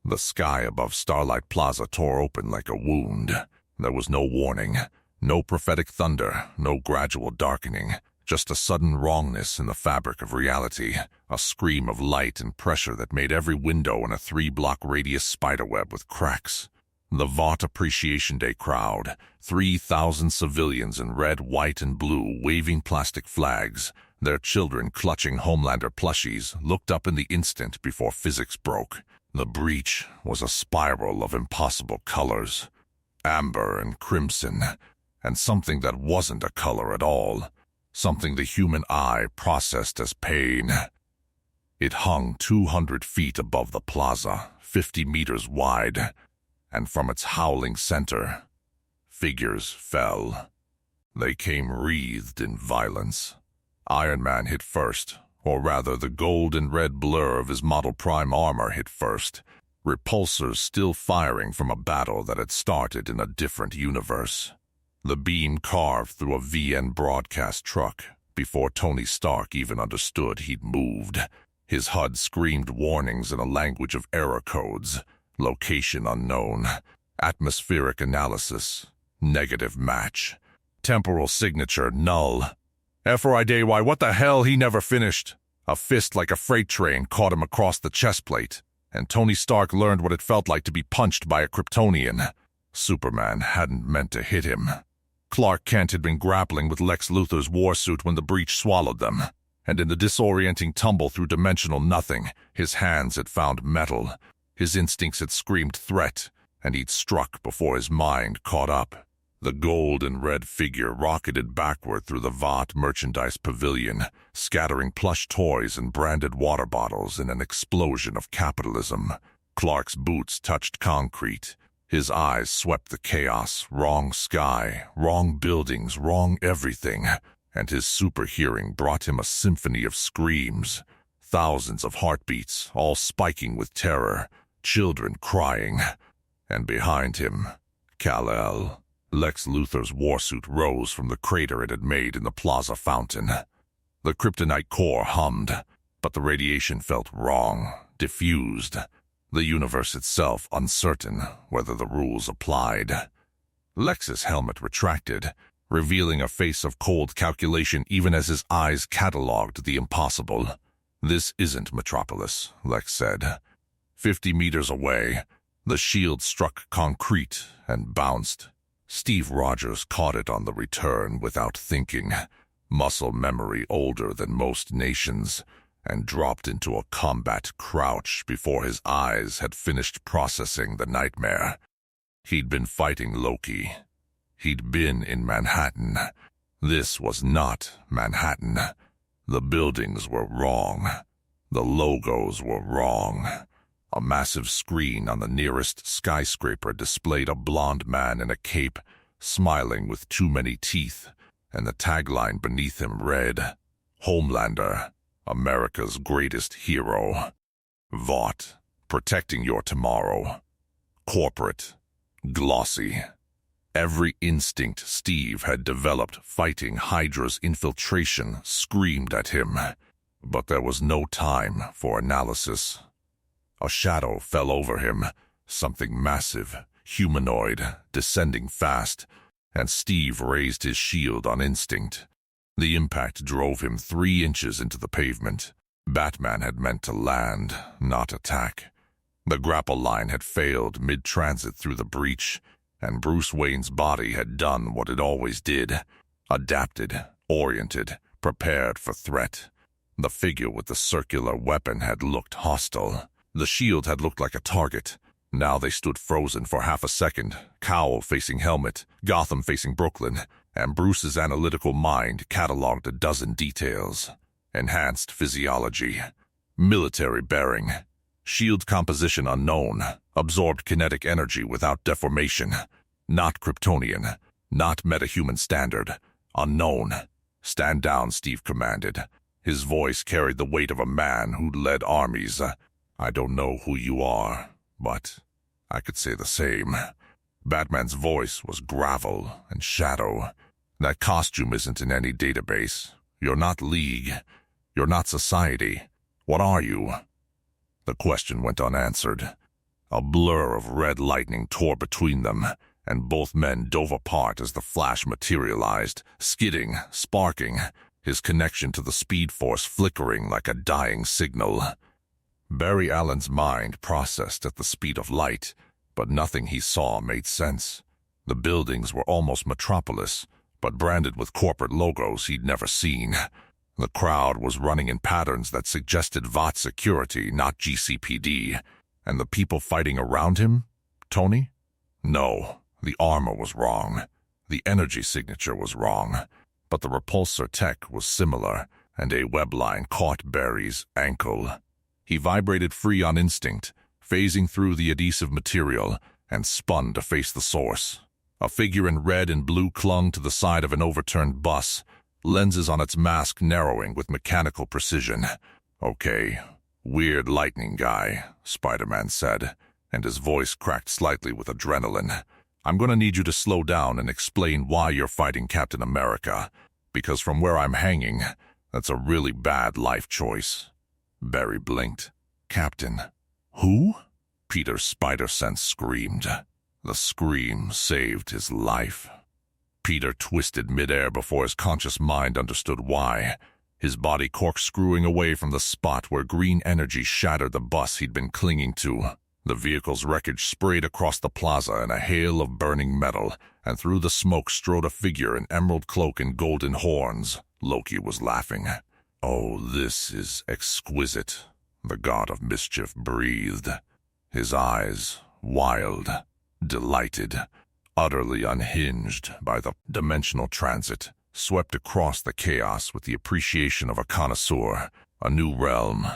The sky above Starlight Plaza tore open like a wound. There was no warning, no prophetic thunder, no gradual darkening, just a sudden wrongness in the fabric of reality, a scream of light and pressure that made every window in a 3-block radius spiderweb with cracks. The Vought Appreciation Day crowd, 3,000 civilians in red, white, and blue waving plastic flags, their children clutching Homelander plushies, looked up in the instant before physics broke. The breach was a spiral of impossible colors, amber and crimson, and something that wasn't a color at all, something the human eye processed as pain. It hung 200 feet above the plaza, 50 meters wide, and from its howling center, figures fell. They came wreathed in violence. Iron Man hit first, or rather the gold and red blur of his Model Prime armor hit first, repulsors still firing from a battle that had started in a different universe. The beam carved through a VN broadcast truck before Tony Stark even understood he'd moved. His HUD screamed warnings in a language of error codes. Location unknown. Atmospheric analysis. Negative match. Temporal signature null. FRIDY, what the hell? He never finished. A fist like a freight train caught him across the chest plate, and Tony Stark learned what it felt like to be punched by a Kryptonian. Superman hadn't meant to hit him. Clark Kent had been grappling with Lex Luthor's warsuit when the breach swallowed them, and in the disorienting tumble through dimensional nothing, his hands had found metal. His instincts had screamed threat, and he'd struck before his mind caught up. The gold and red figure rocketed backward through the Vought merchandise pavilion, scattering plush toys and branded water bottles in an explosion of capitalism. Clark's boots touched concrete. His eyes swept the chaos, wrong sky, wrong buildings, wrong everything, and his super hearing brought him a symphony of screams. Thousands of heartbeats, all spiking with terror, children crying. And behind him, Kal-El. Lex Luthor's warsuit rose from the crater it had made in the plaza fountain. The kryptonite core hummed, but the radiation felt wrong, diffused. The universe itself uncertain whether the rules applied. Lex's helmet retracted, revealing a face of cold calculation even as his eyes catalogued the impossible. "This isn't Metropolis," Lex said. 50 meters away, the shield struck concrete and bounced. Steve Rogers caught it on the return without thinking, muscle memory older than most nations, and dropped into a combat crouch before his eyes had finished processing the nightmare. He'd been fighting Loki. He'd been in Manhattan. This was not Manhattan. The buildings were wrong. The logos were wrong. A massive screen on the nearest skyscraper displayed a blond man in a cape, smiling with too many teeth, and the tagline beneath him read, "Homelander, America's greatest hero. Vought, protecting your tomorrow. Corporate, glossy." Every instinct Steve had developed fighting Hydra's infiltration screamed at him, but there was no time for analysis. A shadow fell over him, something massive, humanoid, descending fast, and Steve raised his shield on instinct. The impact drove him 3 inches into the pavement. Batman had meant to land, not attack. The grapple line had failed mid-transit through the breach, and Bruce Wayne's body had done what it always did, adapted, oriented, prepared for threat. The figure with the circular weapon had looked hostile. The shield had looked like a target. Now they stood frozen for half a second, cowl facing helmet, Gotham facing Brooklyn, and Bruce's analytical mind catalogued a dozen details. Enhanced physiology, military bearing, shield composition unknown, absorbed kinetic energy without deformation, not Kryptonian, not metahuman standard, unknown. "Stand down," Steve commanded. His voice carried the weight of a man who'd led armies. "I don't know who you are, but I could say the same." Batman's voice was gravel and shadow. "That costume isn't in any database. You're not League. You're not society. What are you?" The question went unanswered. A blur of red lightning tore between them, and both men dove apart as the flash materialized, skidding, sparking, his connection to the speed force flickering like a dying signal. Barry Allen's mind processed at the speed of light, but nothing he saw made sense. The buildings were almost metropolis, but branded with corporate logos he'd never seen. The crowd was running in patterns that suggested Vought security, not GCPD. And the people fighting around him? Tony? No, the armor was wrong. The energy signature was wrong. But the repulsor tech was similar, and a web line caught Barry's ankle. He vibrated free on instinct, phasing through the adhesive material, and spun to face the source. A figure in red and blue clung to the side of an overturned bus, lenses on its mask narrowing with mechanical precision. Okay, weird lightning guy, Spider-Man said, and his voice cracked slightly with adrenaline. I'm going to need you to slow down and explain why you're fighting Captain America, because from where I'm hanging, that's a really bad life choice. Barry blinked. Captain. Who? Peter's spider sense screamed. The scream saved his life. Peter twisted midair before his conscious mind understood why. His body corkscrewing away from the spot where green energy shattered the bus he'd been clinging to. The vehicle's wreckage sprayed across the plaza in a hail of burning metal, and through the smoke strode a figure in emerald cloak and golden horns. Loki was laughing. Oh, this is exquisite, the god of mischief breathed. His eyes, wild, delighted, utterly unhinged by the dimensional transit, swept across the chaos with the appreciation of a connoisseur. A new realm,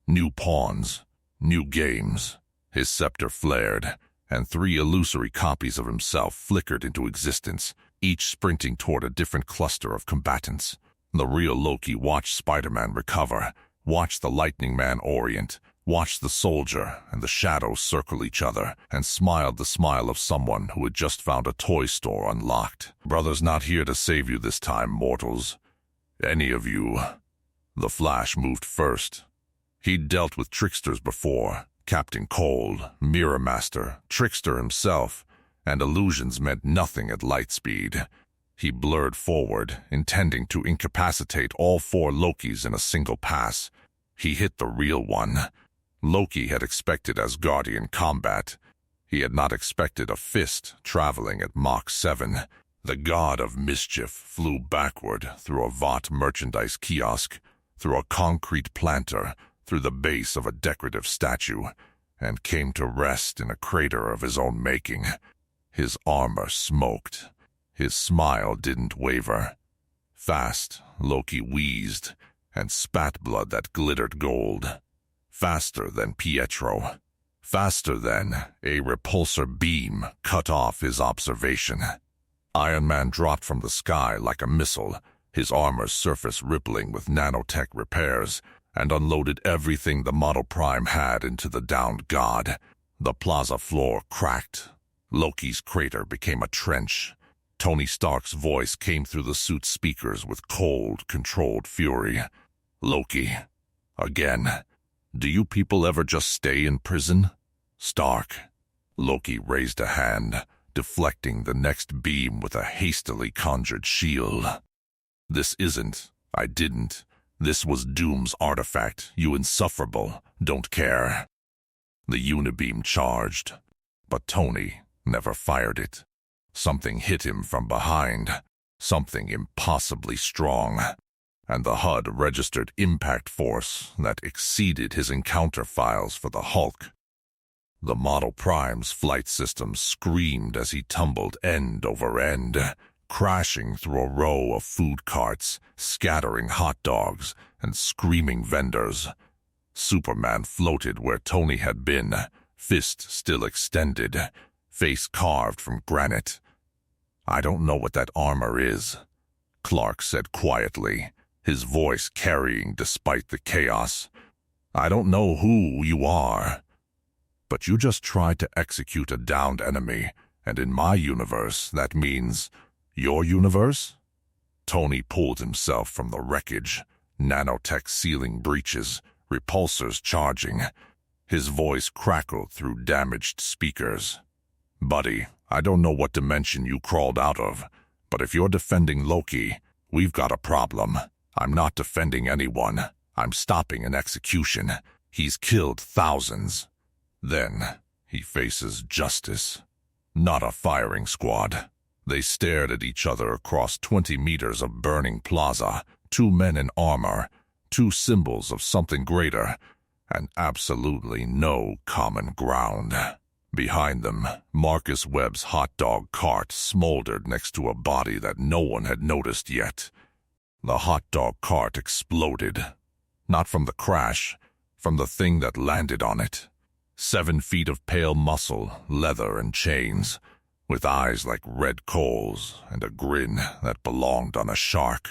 new pawns, new games. His scepter flared, and 3 illusory copies of himself flickered into existence, each sprinting toward a different cluster of combatants. The real Loki watched Spider-Man recover, watched the Lightning Man orient, watched the soldier and the shadows circle each other, and smiled the smile of someone who had just found a toy store unlocked. Brother's not here to save you this time, mortals. Any of you. The Flash moved first. He'd dealt with tricksters before. Captain Cold, Mirror Master, Trickster himself, and illusions meant nothing at light speed. He blurred forward, intending to incapacitate all 4 Lokis in a single pass. He hit the real one. Loki had expected Asgardian combat. He had not expected a fist traveling at Mach 7. The god of mischief flew backward through a Vought merchandise kiosk, through a concrete planter, through the base of a decorative statue, and came to rest in a crater of his own making. His armor smoked. His smile didn't waver. Fast, Loki wheezed, and spat blood that glittered gold. Faster than Pietro. Faster than a repulsor beam cut off his observation. Iron Man dropped from the sky like a missile, his armor's surface rippling with nanotech repairs, and unloaded everything the Model Prime had into the downed god. The plaza floor cracked. Loki's crater became a trench. Tony Stark's voice came through the suit's speakers with cold, controlled fury. Loki. Again. Do you people ever just stay in prison? Stark. Loki raised a hand, deflecting the next beam with a hastily conjured shield. This isn't. I didn't. This was Doom's artifact, you insufferable, don't care. The unibeam charged, but Tony never fired it. Something hit him from behind, something impossibly strong, and the HUD registered impact force that exceeded his encounter files for the Hulk. The Model Prime's flight system screamed as he tumbled end over end, crashing through a row of food carts, scattering hot dogs, and screaming vendors. Superman floated where Tony had been, fist still extended, face carved from granite. I don't know what that armor is, Clark said quietly, his voice carrying despite the chaos. I don't know who you are, but you just tried to execute a downed enemy, and in my universe that means your universe? Tony pulled himself from the wreckage, nanotech sealing breaches, repulsors charging. His voice crackled through damaged speakers. "Buddy, I don't know what dimension you crawled out of, but if you're defending Loki, we've got a problem. I'm not defending anyone. I'm stopping an execution. He's killed thousands. Then he faces justice. Not a firing squad." They stared at each other across 20 meters of burning plaza, two men in armor, two symbols of something greater, and absolutely no common ground. Behind them, Marcus Webb's hot dog cart smoldered next to a body that no one had noticed yet. The hot dog cart exploded. Not from the crash, from the thing that landed on it. 7 feet of pale muscle, leather, and chains, with eyes like red coals and a grin that belonged on a shark.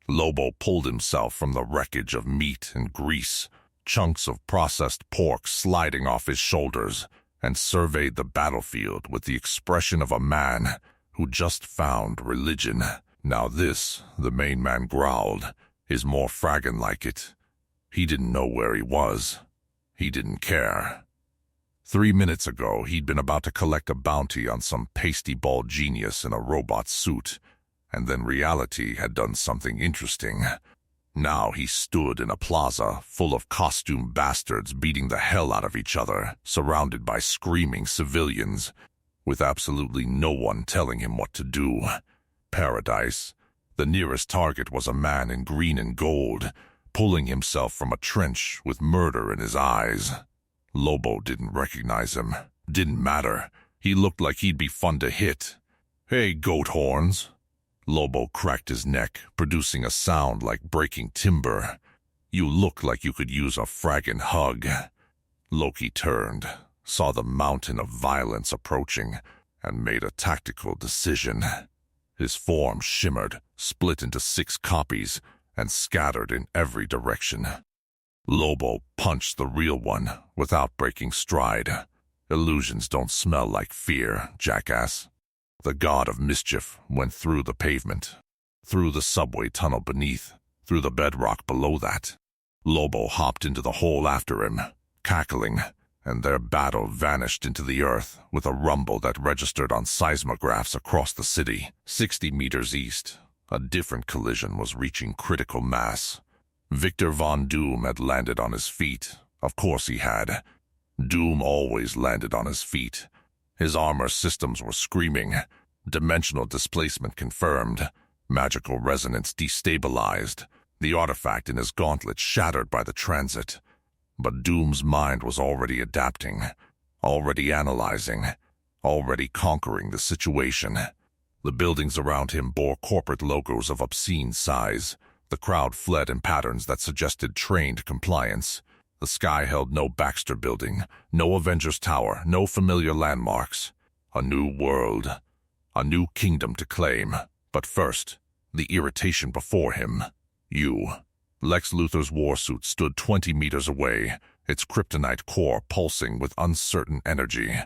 Lobo pulled himself from the wreckage of meat and grease, chunks of processed pork sliding off his shoulders, and surveyed the battlefield with the expression of a man who just found religion. "Now this," the main man growled, "is more Fragan like it." He didn't know where he was. He didn't care. 3 minutes ago, he'd been about to collect a bounty on some pasty-bald genius in a robot suit, and then reality had done something interesting. Now he stood in a plaza full of costume bastards beating the hell out of each other, surrounded by screaming civilians, with absolutely no one telling him what to do. Paradise. The nearest target was a man in green and gold, pulling himself from a trench with murder in his eyes. Lobo didn't recognize him. Didn't matter. He looked like he'd be fun to hit. "Hey, goat horns." Lobo cracked his neck, producing a sound like breaking timber. "You look like you could use a fraggin' hug." Loki turned, saw the mountain of violence approaching, and made a tactical decision. His form shimmered, split into 6 copies, and scattered in every direction. Lobo punched the real one without breaking stride. Illusions don't smell like fear, jackass. The god of mischief went through the pavement, through the subway tunnel beneath, through the bedrock below that. Lobo hopped into the hole after him, cackling, and their battle vanished into the earth with a rumble that registered on seismographs across the city. 60 meters east, a different collision was reaching critical mass. Victor Von Doom had landed on his feet. Of course he had. Doom always landed on his feet. His armor systems were screaming. Dimensional displacement confirmed. Magical resonance destabilized. The artifact in his gauntlet shattered by the transit. But Doom's mind was already adapting, already analyzing, already conquering the situation. The buildings around him bore corporate logos of obscene size. The crowd fled in patterns that suggested trained compliance. The sky held no Baxter Building, no Avengers Tower, no familiar landmarks. A new world, a new kingdom to claim. But first, the irritation before him. You. Lex Luthor's warsuit stood 20 meters away, its kryptonite core pulsing with uncertain energy.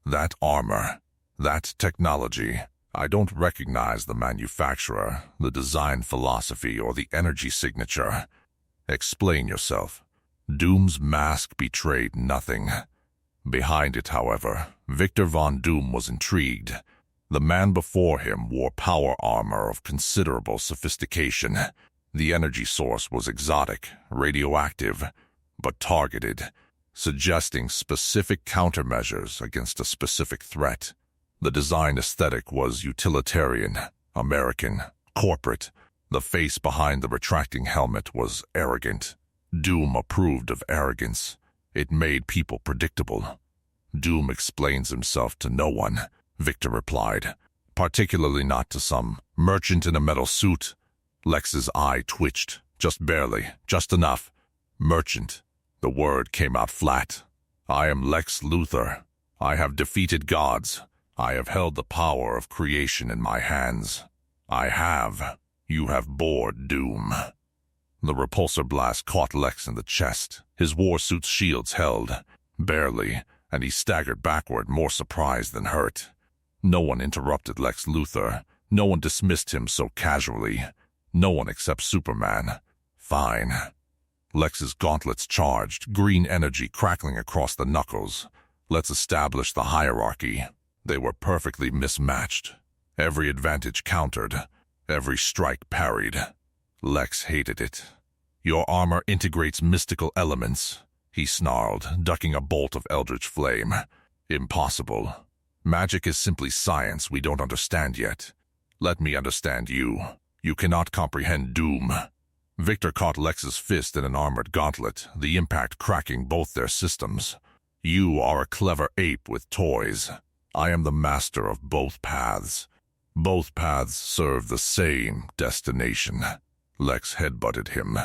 That armor, that technology. I don't recognize the manufacturer, the design philosophy, or the energy signature. Explain yourself. Doom's mask betrayed nothing. Behind it, however, Victor Von Doom was intrigued. The man before him wore power armor of considerable sophistication. The energy source was exotic, radioactive, but targeted, suggesting specific countermeasures against a specific threat. The design aesthetic was utilitarian, American, corporate. The face behind the retracting helmet was arrogant. Doom approved of arrogance. It made people predictable. "Doom explains himself to no one," Victor replied, "particularly not to some merchant in a metal suit." Lex's eye twitched, just barely, just enough. Merchant. The word came out flat. "I am Lex Luthor. I have defeated gods. I have held the power of creation in my hands. I have. You have bored Doom." The repulsor blast caught Lex in the chest. His warsuit's shields held, barely, and he staggered backward, more surprised than hurt. No one interrupted Lex Luthor. No one dismissed him so casually. No one except Superman. Fine. Lex's gauntlets charged, green energy crackling across the knuckles. Let's establish the hierarchy. They were perfectly mismatched. Every advantage countered, every strike parried. Lex hated it. Your armor integrates mystical elements, he snarled, ducking a bolt of eldritch flame. Impossible. Magic is simply science we don't understand yet. Let me understand you. You cannot comprehend doom. Victor caught Lex's fist in an armored gauntlet, the impact cracking both their systems. You are a clever ape with toys. I am the master of both paths. Both paths serve the same destination. Lex headbutted him.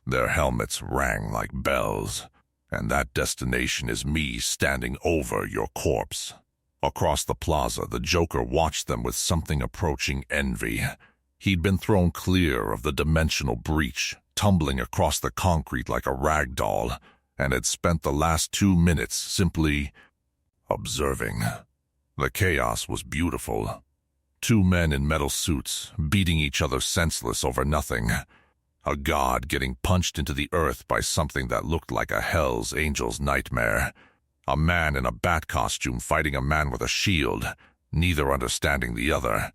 Their helmets rang like bells. And that destination is me standing over your corpse. Across the plaza, the Joker watched them with something approaching envy. He'd been thrown clear of the dimensional breach, tumbling across the concrete like a rag doll, and had spent the last 2 minutes simply observing. The chaos was beautiful. 2 men in metal suits, beating each other senseless over nothing. A god getting punched into the earth by something that looked like a Hell's Angel's nightmare. A man in a bat costume fighting a man with a shield, neither understanding the other.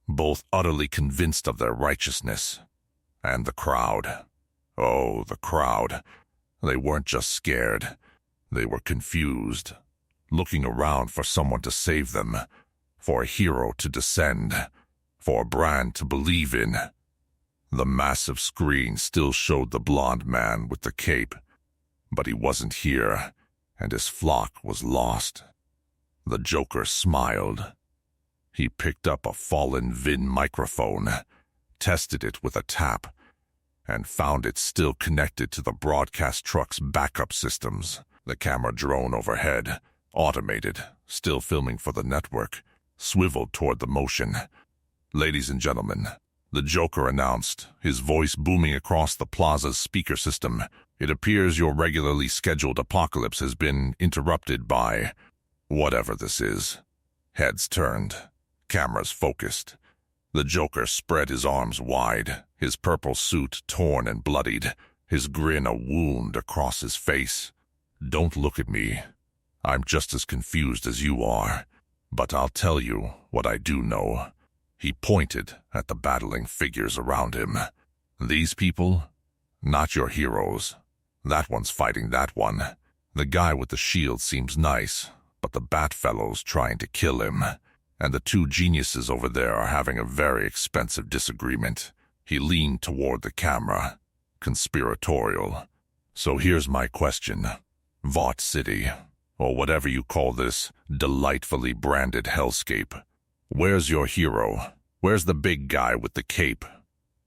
Both utterly convinced of their righteousness. And the crowd. Oh, the crowd. They weren't just scared. They were confused, looking around for someone to save them, for a hero to descend, for a brand to believe in. The massive screen still showed the blond man with the cape, but he wasn't here, and his flock was lost. The Joker smiled. He picked up a fallen VIN microphone, tested it with a tap, and found it still connected to the broadcast truck's backup systems. The camera drone overhead, automated, still filming for the network, swiveled toward the motion. "Ladies and gentlemen," the Joker announced, his voice booming across the plaza's speaker system, "it appears your regularly scheduled apocalypse has been interrupted by whatever this is." Heads turned. Cameras focused. The Joker spread his arms wide, his purple suit torn and bloodied, his grin a wound across his face. "Don't look at me. I'm just as confused as you are. But I'll tell you what I do know." He pointed at the battling figures around him. "These people, not your heroes. That one's fighting that one. The guy with the shield seems nice, but the Bat Fellow's trying to kill him. And the 2 geniuses over there are having a very expensive disagreement." He leaned toward the camera, conspiratorial. "So here's my question. Vought City, or whatever you call this delightfully branded hellscape. Where's your hero? Where's the big guy with the cape?"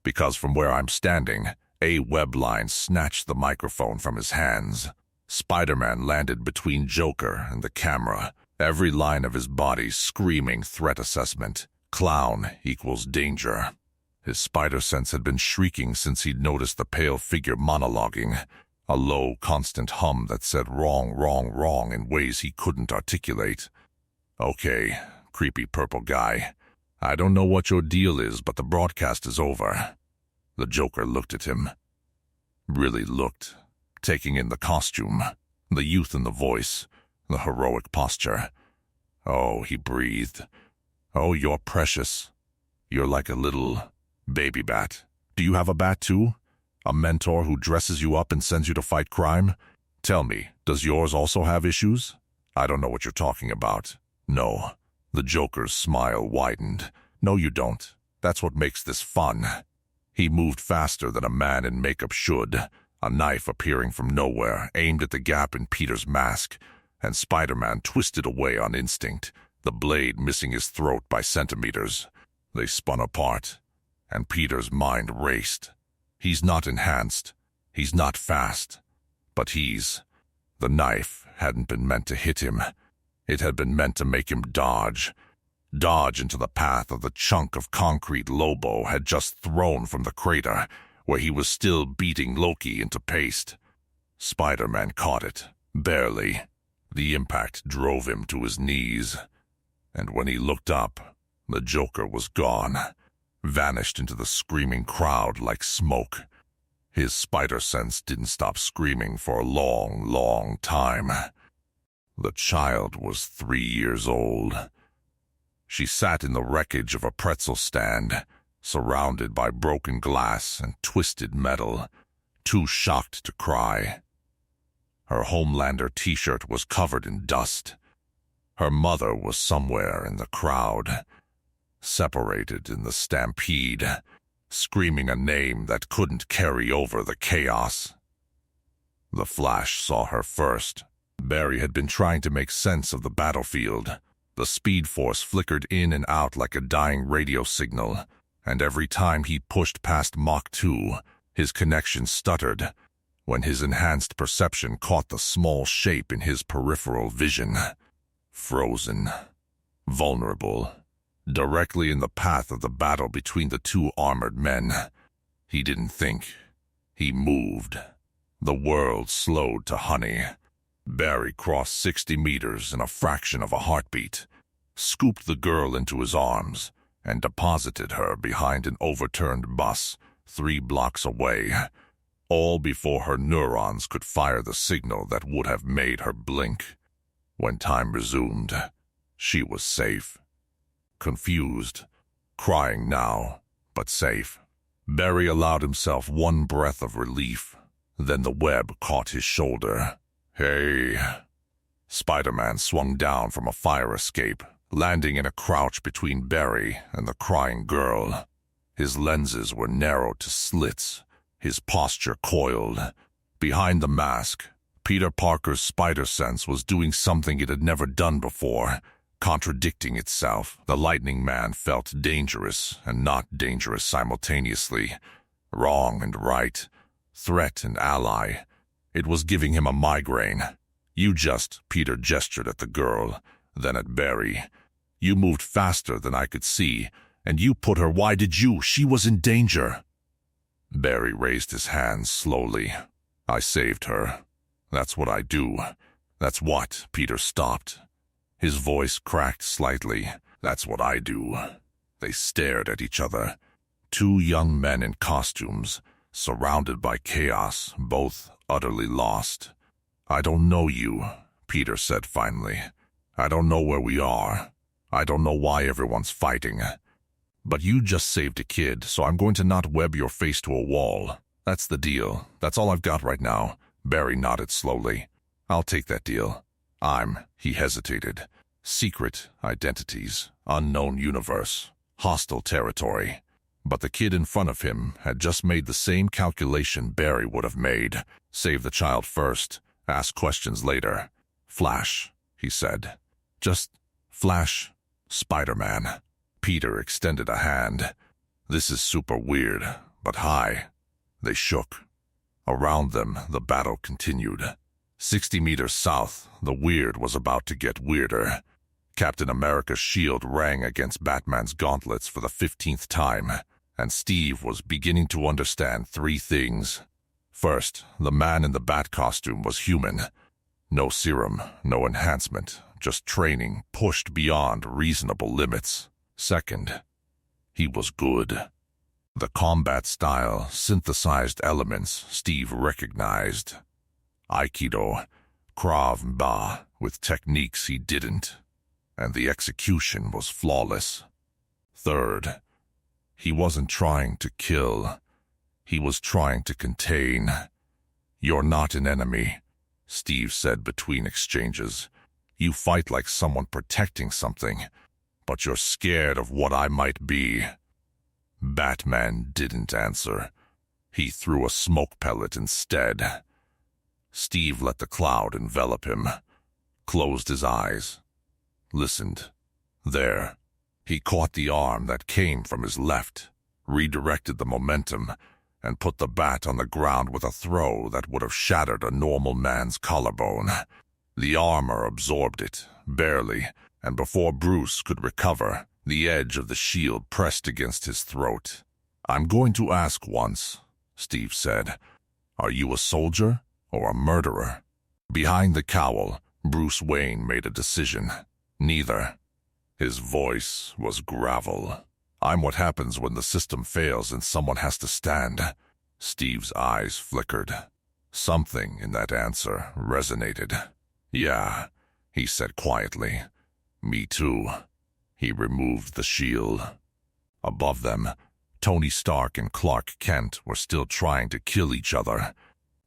Because from where I'm standing, a web line snatched the microphone from his hands. Spider-Man landed between Joker and the camera, every line of his body screaming threat assessment. Clown equals danger. His spider sense had been shrieking since he'd noticed the pale figure monologuing, a low, constant hum that said wrong, wrong, wrong in ways he couldn't articulate. "Okay, creepy purple guy. I don't know what your deal is, but the broadcast is over." The Joker looked at him. Really looked, taking in the costume, the youth in the voice, the heroic posture. "Oh," he breathed. "Oh, you're precious. You're like a little baby bat. Do you have a bat too? A mentor who dresses you up and sends you to fight crime? Tell me, does yours also have issues?" "I don't know what you're talking about." "No." The Joker's smile widened. "No, you don't. That's what makes this fun." He moved faster than a man in makeup should, a knife appearing from nowhere, aimed at the gap in Peter's mask, and Spider-Man twisted away on instinct, the blade missing his throat by centimeters. They spun apart, and Peter's mind raced. He's not enhanced, he's not fast, but the knife hadn't been meant to hit him. It had been meant to make him dodge into the path of the chunk of concrete Lobo had just thrown from the crater, where he was still beating Loki into paste. Spider-Man caught it, barely. The impact drove him to his knees, and when he looked up, the Joker was gone, vanished into the screaming crowd like smoke. His spider sense didn't stop screaming for a long, long time. The child was 3 years old. She sat in the wreckage of a pretzel stand, surrounded by broken glass and twisted metal, too shocked to cry. Her Homelander t-shirt was covered in dust. Her mother was somewhere in the crowd, separated in the stampede, screaming a name that couldn't carry over the chaos. The Flash saw her first. Barry had been trying to make sense of the battlefield. The Speed Force flickered in and out like a dying radio signal, and every time he pushed past Mach 2, his connection stuttered when his enhanced perception caught the small shape in his peripheral vision. Frozen, vulnerable, directly in the path of the battle between the two armored men. He didn't think. He moved. The world slowed to honey. Barry crossed 60 meters in a fraction of a heartbeat, scooped the girl into his arms, and deposited her behind an overturned bus 3 blocks away, all before her neurons could fire the signal that would have made her blink. When time resumed, she was safe. Confused, crying now, but safe. Barry allowed himself one breath of relief. Then the web caught his shoulder. "Hey." Spider-Man swung down from a fire escape, landing in a crouch between Barry and the crying girl. His lenses were narrowed to slits, his posture coiled. Behind the mask, Peter Parker's spider sense was doing something it had never done before, contradicting itself. The Lightning Man felt dangerous and not dangerous simultaneously, wrong and right, threat and ally. It was giving him a migraine. Peter gestured at the girl, then at Barry. "You moved faster than I could see, and you put her. Why did you? She was in danger." Barry raised his hands slowly. "I saved her. That's what I do." "That's what?" Peter stopped. His voice cracked slightly. "That's what I do." They stared at each other. 2 young men in costumes, surrounded by chaos, both utterly lost. "I don't know you," Peter said finally. "I don't know where we are. I don't know why everyone's fighting. But you just saved a kid, so I'm going to not web your face to a wall. That's the deal. That's all I've got right now." Barry nodded slowly. "I'll take that deal. He hesitated. Secret identities, unknown universe, hostile territory. But the kid in front of him had just made the same calculation Barry would have made. Save the child first, ask questions later. "Flash," he said. "Just Flash, Spider-Man." Peter extended a hand. "This is super weird, but hi." They shook. Around them, the battle continued. 60 meters south, the weird was about to get weirder. Captain America's shield rang against Batman's gauntlets for the 15th time, and Steve was beginning to understand 3 things. First, the man in the bat costume was human. No serum, no enhancement, just training pushed beyond reasonable limits. Second, he was good. The combat style synthesized elements Steve recognized. Aikido, Krav Maga, with techniques he didn't. And the execution was flawless. Third, he wasn't trying to kill. He was trying to contain. "You're not an enemy," Steve said between exchanges. "You fight like someone protecting something, but you're scared of what I might be." Batman didn't answer. He threw a smoke pellet instead. Steve let the cloud envelop him, closed his eyes, listened. There, he caught the arm that came from his left, redirected the momentum, and put the bat on the ground with a throw that would have shattered a normal man's collarbone. The armor absorbed it, barely, and before Bruce could recover, the edge of the shield pressed against his throat. "I'm going to ask once," Steve said. "Are you a soldier or a murderer?" Behind the cowl, Bruce Wayne made a decision. Neither. His voice was gravel. "I'm what happens when the system fails and someone has to stand." Steve's eyes flickered. Something in that answer resonated. "Yeah," he said quietly. "Me too." He removed the shield. Above them, Tony Stark and Clark Kent were still trying to kill each other.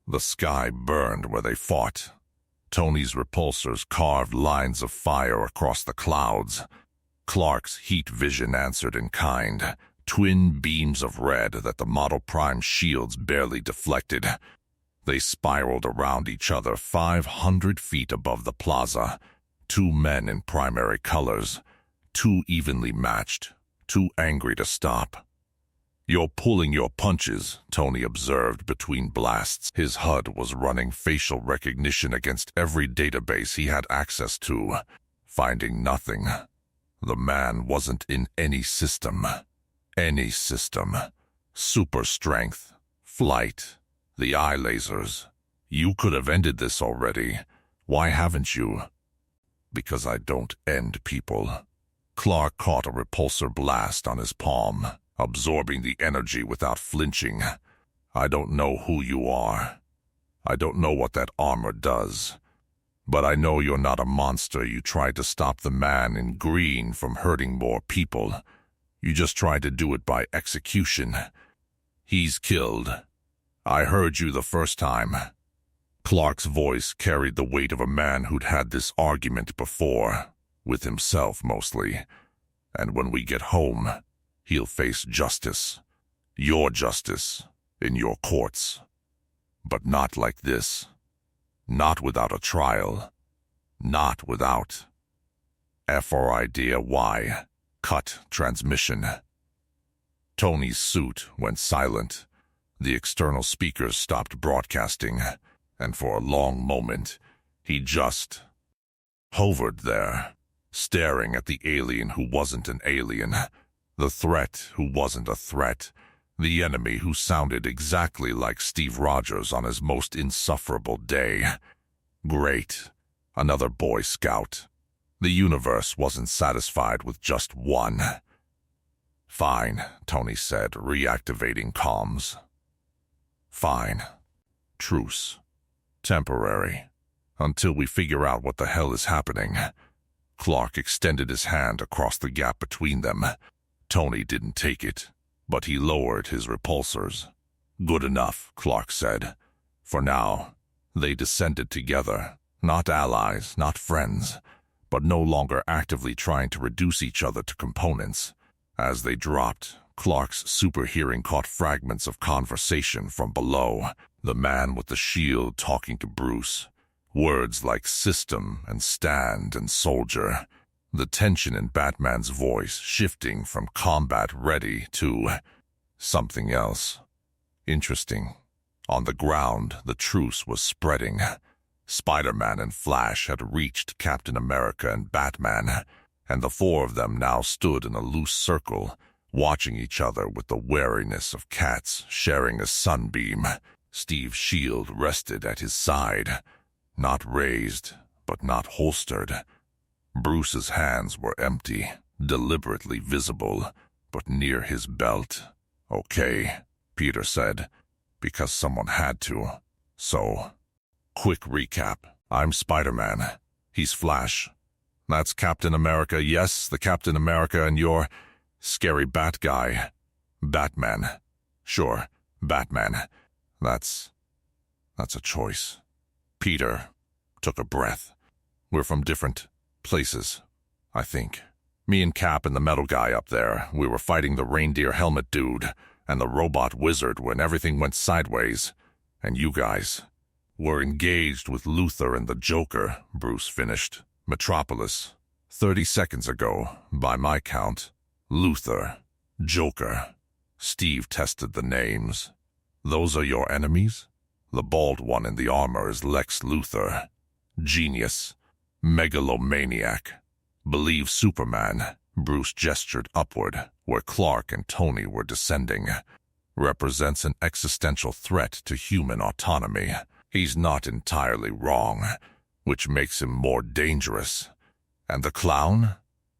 The sky burned where they fought. Tony's repulsors carved lines of fire across the clouds. Clark's heat vision answered in kind, twin beams of red that the Model Prime shields barely deflected. They spiraled around each other 500 feet above the plaza. Two men in primary colors, too evenly matched, too angry to stop. "You're pulling your punches," Tony observed between blasts. His HUD was running facial recognition against every database he had access to, finding nothing. The man wasn't in any system. Any system. Super strength. Flight. The eye lasers. You could have ended this already. Why haven't you? Because I don't end people. Clark caught a repulsor blast on his palm, absorbing the energy without flinching. "I don't know who you are. I don't know what that armor does. But I know you're not a monster. You tried to stop the man in green from hurting more people. You just tried to do it by execution. He's killed. I heard you the first time." Clark's voice carried the weight of a man who'd had this argument before, with himself mostly. "And when we get home, he'll face justice. Your justice, in your courts. But not like this. Not without a trial. Not without." For idea Y. Cut transmission. Tony's suit went silent. The external speakers stopped broadcasting, and for a long moment, he just hovered there, staring at the alien who wasn't an alien, the threat who wasn't a threat, the enemy who sounded exactly like Steve Rogers on his most insufferable day. Great. Another Boy Scout. The universe wasn't satisfied with just one. "Fine," Tony said, reactivating comms. "Fine. Truce. Temporary. Until we figure out what the hell is happening." Clark extended his hand across the gap between them. Tony didn't take it, but he lowered his repulsors. "Good enough," Clark said. For now, they descended together, not allies, not friends, but no longer actively trying to reduce each other to components. As they dropped, Clark's super hearing caught fragments of conversation from below, the man with the shield talking to Bruce. Words like system and stand and soldier. The tension in Batman's voice shifting from combat ready to something else. Interesting. On the ground, the truce was spreading. Spider-Man and Flash had reached Captain America and Batman, and the four of them now stood in a loose circle, watching each other with the wariness of cats sharing a sunbeam. Steve's shield rested at his side, not raised, but not holstered. Bruce's hands were empty, deliberately visible, but near his belt. "Okay," Peter said, "because someone had to. So, quick recap. I'm Spider-Man. He's Flash. That's Captain America. Yes, the Captain America, and you're scary bat guy. Batman. Sure, Batman. That's a choice." Peter took a breath. "We're from different places, I think. Me and Cap and the metal guy up there, we were fighting the reindeer helmet dude and the robot wizard when everything went sideways. And you guys were engaged with Luthor and the Joker," Bruce finished. "Metropolis. 30 seconds ago, by my count. Luthor. Joker." Steve tested the names. "Those are your enemies? The bald one in the armor is Lex Luthor. Genius. Megalomaniac. Believe Superman." Bruce gestured upward, where Clark and Tony were descending. "Represents an existential threat to human autonomy. He's not entirely wrong, which makes him more dangerous. And the clown?"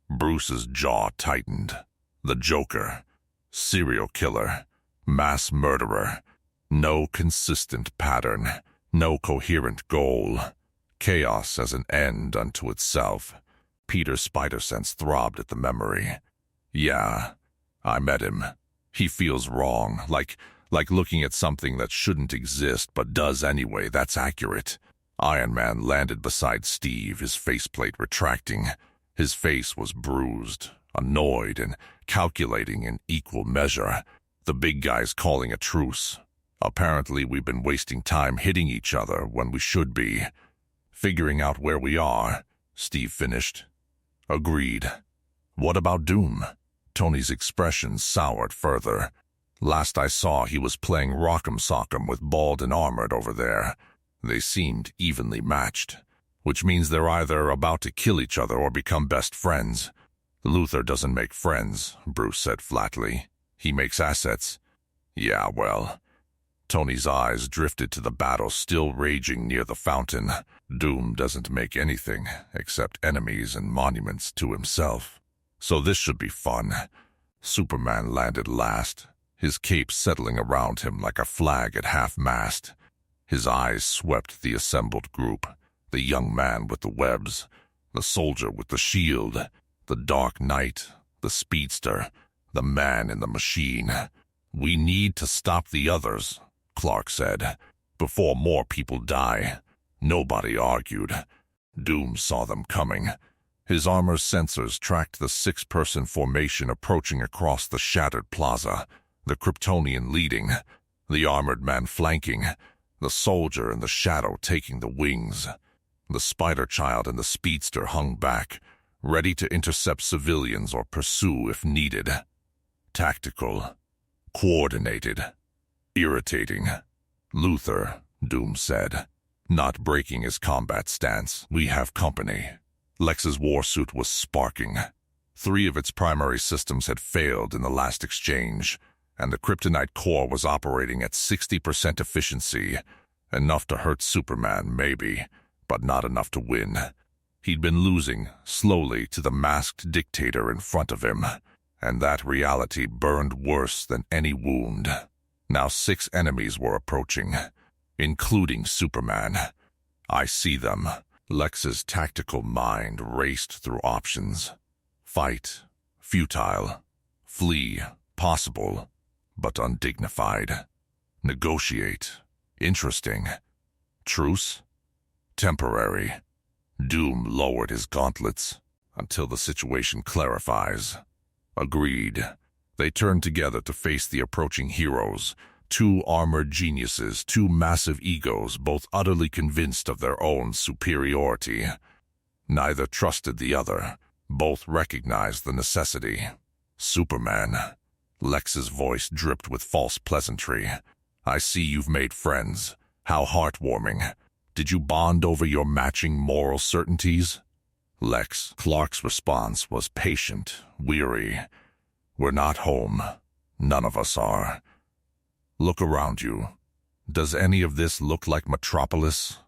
Bruce's jaw tightened. "The Joker. Serial killer. Mass murderer. No consistent pattern, no coherent goal. Chaos as an end unto itself. Peter's spider sense throbbed at the memory. Yeah, I met him. He feels wrong, like looking at something that shouldn't exist but does anyway. That's accurate. Iron Man landed beside Steve, his faceplate retracting. His face was bruised, annoyed, and calculating in equal measure. The big guy's calling a truce. Apparently we've been wasting time hitting each other when we should be. Figuring out where we are, Steve finished. Agreed. What about Doom? Tony's expression soured further. Last I saw, he was playing rock'em sock'em with Bald and Armored over there. They seemed evenly matched, which means they're either about to kill each other or become best friends. Luthor doesn't make friends, Bruce said flatly. He makes assets. Yeah, well. Tony's eyes drifted to the battle still raging near the fountain. Doom doesn't make anything except enemies and monuments to himself. So this should be fun. Superman landed last, his cape settling around him like a flag at half-mast. His eyes swept the assembled group, the young man with the webs, the soldier with the shield, the Dark Knight, the speedster, the man in the machine. We need to stop the others, Clark said, before more people die. Nobody argued. Doom saw them coming. His armor's sensors tracked the 6-person formation approaching across the shattered plaza, the Kryptonian leading, the armored man flanking, the soldier in the shadow taking the wings. The Spider Child and the speedster hung back, ready to intercept civilians or pursue if needed. Tactical, coordinated, irritating. Luthor, Doom said, not breaking his combat stance. We have company. Lex's warsuit was sparking. 3 of its primary systems had failed in the last exchange, and the kryptonite core was operating at 60% efficiency. Enough to hurt Superman, maybe, but not enough to win. He'd been losing, slowly, to the masked dictator in front of him, and that reality burned worse than any wound. Now 6 enemies were approaching, including Superman. I see them. Lex's tactical mind raced through options. Fight, futile. Flee, possible, but undignified. Negotiate, interesting. Truce, temporary. Doom lowered his gauntlets until the situation clarifies. Agreed. They turned together to face the approaching heroes, 2 armored geniuses, 2 massive egos, both utterly convinced of their own superiority. Neither trusted the other. Both recognized the necessity. Superman. Lex's voice dripped with false pleasantry. I see you've made friends. How heartwarming. Did you bond over your matching moral certainties? Lex. Clark's response was patient, weary. We're not home. None of us are. Look around you. Does any of this look like Metropolis?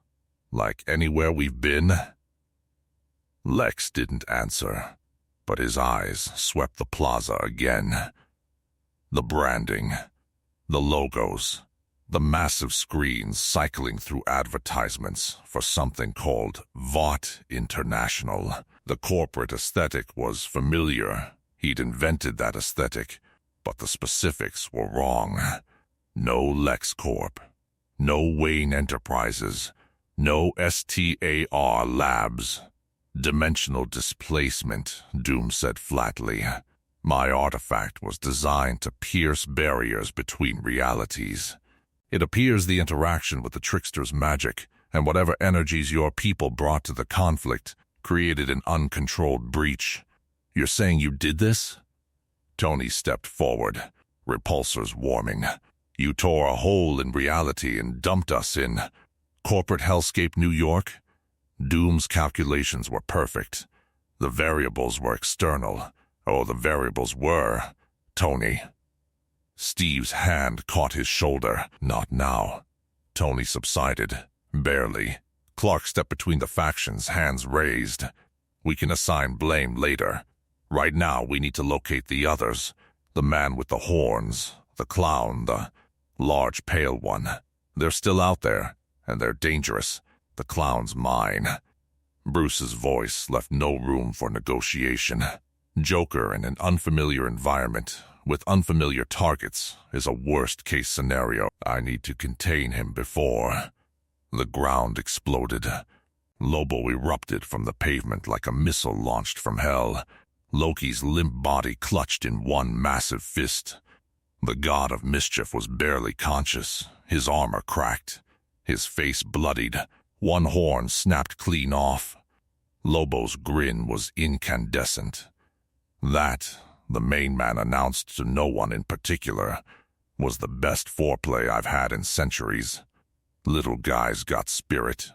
Like anywhere we've been? Lex didn't answer, but his eyes swept the plaza again. The branding, the logos, the massive screens cycling through advertisements for something called Vought International. The corporate aesthetic was familiar. He'd invented that aesthetic, but the specifics were wrong. No LexCorp, no Wayne Enterprises, no STAR Labs. Dimensional displacement, Doom said flatly. My artifact was designed to pierce barriers between realities. It appears the interaction with the trickster's magic and whatever energies your people brought to the conflict created an uncontrolled breach. You're saying you did this? Tony stepped forward, repulsors warming. You tore a hole in reality and dumped us in corporate hellscape New York? Doom's calculations were perfect. The variables were external. Oh, the variables were. Tony. Steve's hand caught his shoulder. Not now. Tony subsided. Barely. Clark stepped between the factions, hands raised. We can assign blame later. Right now, we need to locate the others. The man with the horns, the clown, the... Large, pale one. They're still out there, and they're dangerous. The clown's mine. Bruce's voice left no room for negotiation. Joker in an unfamiliar environment, with unfamiliar targets, is a worst-case scenario. I need to contain him before. The ground exploded. Lobo erupted from the pavement like a missile launched from hell. Loki's limp body clutched in one massive fist. The god of mischief was barely conscious, his armor cracked, his face bloodied, one horn snapped clean off. Lobo's grin was incandescent. That, the main man announced to no one in particular, was the best foreplay I've had in centuries. Little guy's got spirit.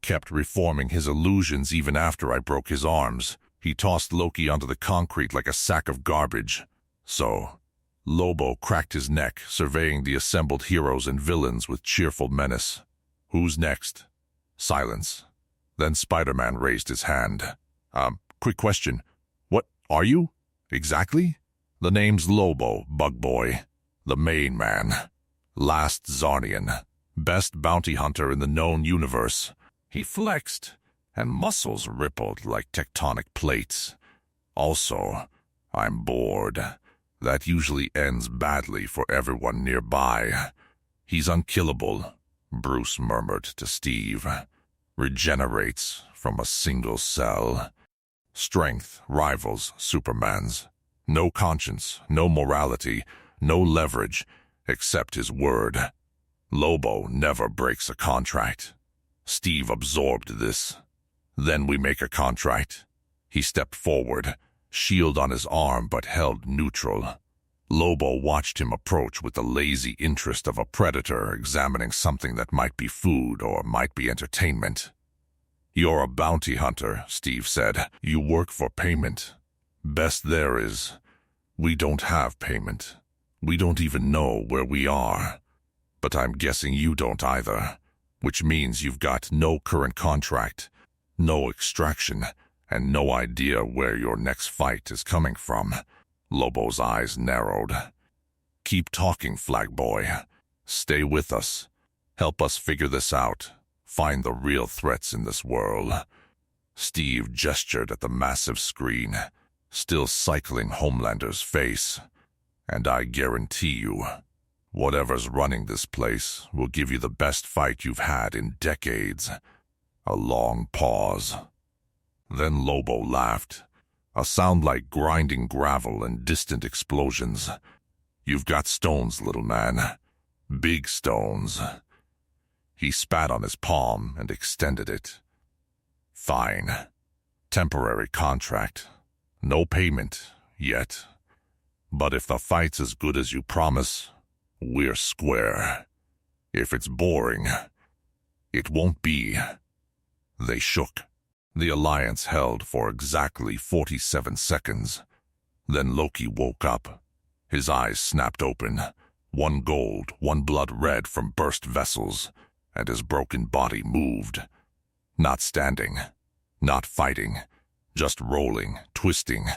Kept reforming his illusions even after I broke his arms. He tossed Loki onto the concrete like a sack of garbage. So, Lobo cracked his neck, surveying the assembled heroes and villains with cheerful menace. Who's next? Silence. Then Spider-Man raised his hand. Quick question. What are you? Exactly? The name's Lobo, Bug Boy. The main man. Last Zarnian. Best bounty hunter in the known universe. He flexed, and muscles rippled like tectonic plates. Also, I'm bored. That usually ends badly for everyone nearby. He's unkillable, Bruce murmured to Steve. Regenerates from a single cell. Strength rivals Superman's. No conscience, no morality, no leverage, except his word. Lobo never breaks a contract. Steve absorbed this. Then we make a contract. He stepped forward, shield on his arm but held neutral. Lobo watched him approach with the lazy interest of a predator examining something that might be food or might be entertainment. You're a bounty hunter, Steve said. You work for payment. Best there is, we don't have payment. We don't even know where we are. But I'm guessing you don't either, which means you've got no current contract, no extraction, and no idea where your next fight is coming from. Lobo's eyes narrowed. Keep talking, Flag Boy. Stay with us. Help us figure this out. Find the real threats in this world. Steve gestured at the massive screen, still cycling Homelander's face. And I guarantee you, whatever's running this place will give you the best fight you've had in decades. A long pause. Then Lobo laughed, a sound like grinding gravel and distant explosions. You've got stones, little man. Big stones. He spat on his palm and extended it. Fine. Temporary contract. No payment, yet. But if the fight's as good as you promise, we're square. If it's boring, it won't be. They shook. The alliance held for exactly 47 seconds. Then Loki woke up. His eyes snapped open, one gold, one blood red from burst vessels, and his broken body moved. Not standing, not fighting, just rolling, twisting,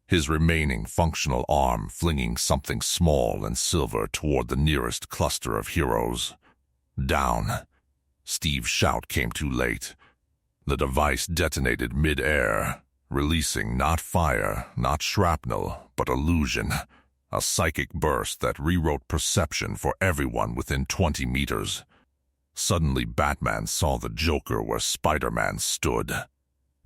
his remaining functional arm flinging something small and silver toward the nearest cluster of heroes. Down. Steve's shout came too late. The device detonated mid-air, releasing not fire, not shrapnel, but illusion, a psychic burst that rewrote perception for everyone within 20 meters. Suddenly Batman saw the Joker where Spider-Man stood.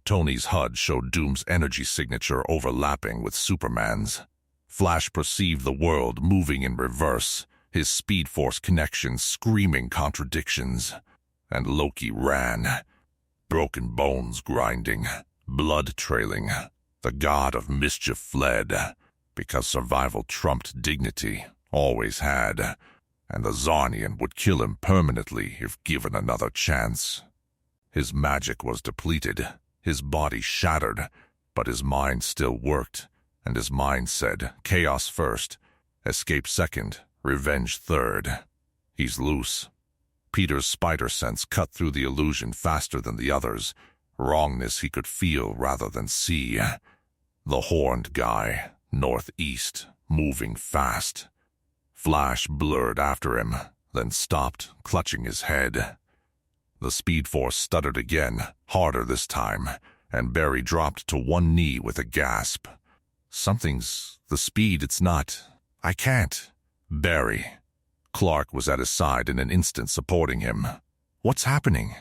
Tony's HUD showed Doom's energy signature overlapping with Superman's. Flash perceived the world moving in reverse, his Speed Force connection screaming contradictions. And Loki ran. Broken bones grinding, blood trailing. The god of mischief fled, because survival trumped dignity, always had, and the Zarnian would kill him permanently if given another chance. His magic was depleted, his body shattered, but his mind still worked, and his mind said, chaos first, escape second, revenge third. He's loose. Peter's spider sense cut through the illusion faster than the others, wrongness he could feel rather than see. The horned guy, northeast, moving fast. Flash blurred after him, then stopped, clutching his head. The Speed Force stuttered again, harder this time, and Barry dropped to one knee with a gasp. Something's the speed, it's not. I can't. Barry. Clark was at his side in an instant, supporting him. What's happening?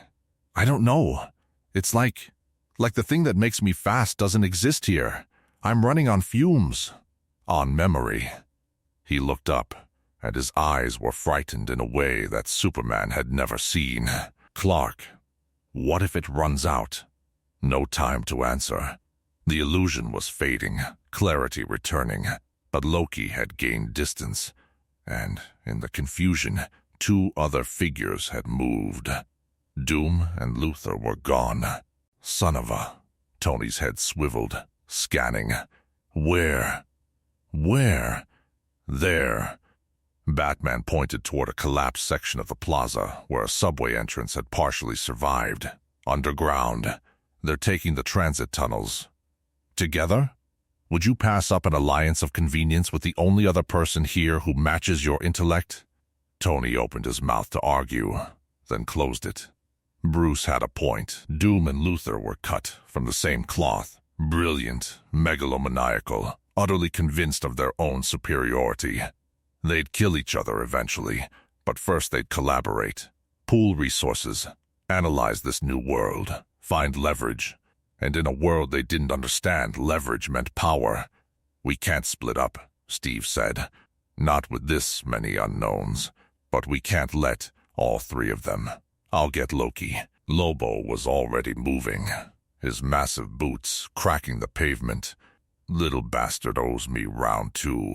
I don't know. It's like the thing that makes me fast doesn't exist here. I'm running on fumes. On memory. He looked up, and his eyes were frightened in a way that Superman had never seen. Clark, what if it runs out? No time to answer. The illusion was fading, clarity returning, but Loki had gained distance, and in the confusion, two other figures had moved. Doom and Luthor were gone. Son of a... Tony's head swiveled, scanning. Where? Where? There. Batman pointed toward a collapsed section of the plaza where a subway entrance had partially survived. Underground. They're taking the transit tunnels. Together? Would you pass up an alliance of convenience with the only other person here who matches your intellect? Tony opened his mouth to argue, then closed it. Bruce had a point. Doom and Luthor were cut from the same cloth. Brilliant, megalomaniacal, utterly convinced of their own superiority. They'd kill each other eventually, but first they'd collaborate, pool resources, analyze this new world, find leverage. And in a world they didn't understand, leverage meant power. We can't split up, Steve said. Not with this many unknowns. But we can't let all three of them. I'll get Loki. Lobo was already moving, his massive boots cracking the pavement. Little bastard owes me round two.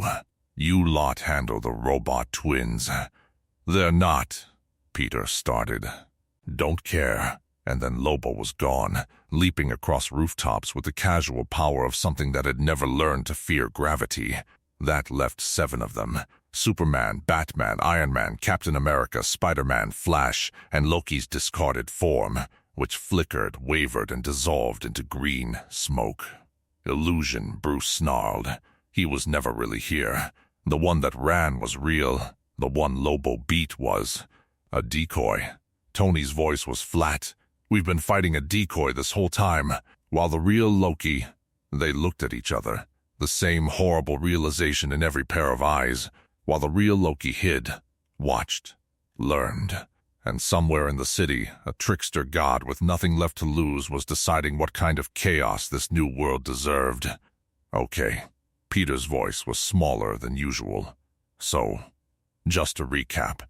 You lot handle the robot twins. They're not, Peter started. Don't care. And then Lobo was gone, leaping across rooftops with the casual power of something that had never learned to fear gravity. That left 7 of them. Superman, Batman, Iron Man, Captain America, Spider-Man, Flash, and Loki's discarded form, which flickered, wavered, and dissolved into green smoke. Illusion, Bruce snarled. He was never really here. The one that ran was real. The one Lobo beat was a decoy. Tony's voice was flat. We've been fighting a decoy this whole time, while the real Loki... They looked at each other, the same horrible realization in every pair of eyes, while the real Loki hid, watched, learned. And somewhere in the city, a trickster god with nothing left to lose was deciding what kind of chaos this new world deserved. Okay, Peter's voice was smaller than usual. So, just to recap,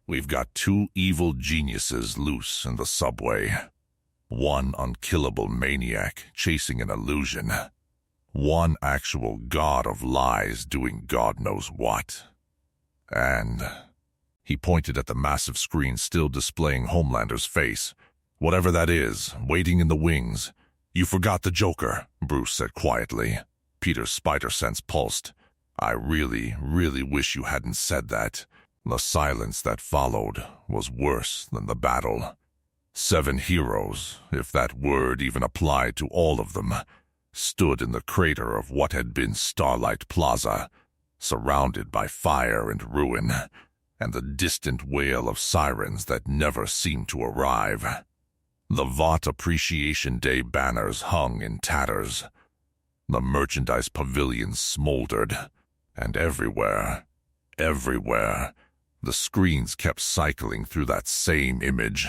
we've got 2 evil geniuses loose in the subway. One unkillable maniac chasing an illusion. One actual god of lies doing God knows what. And... He pointed at the massive screen still displaying Homelander's face. Whatever that is, waiting in the wings. You forgot the Joker, Bruce said quietly. Peter's spider sense pulsed. I really, really wish you hadn't said that. The silence that followed was worse than the battle. 7 heroes, if that word even applied to all of them, stood in the crater of what had been Starlight Plaza, surrounded by fire and ruin, and the distant wail of sirens that never seemed to arrive. The Vought Appreciation Day banners hung in tatters. The merchandise pavilions smoldered, and everywhere, the screens kept cycling through that same image.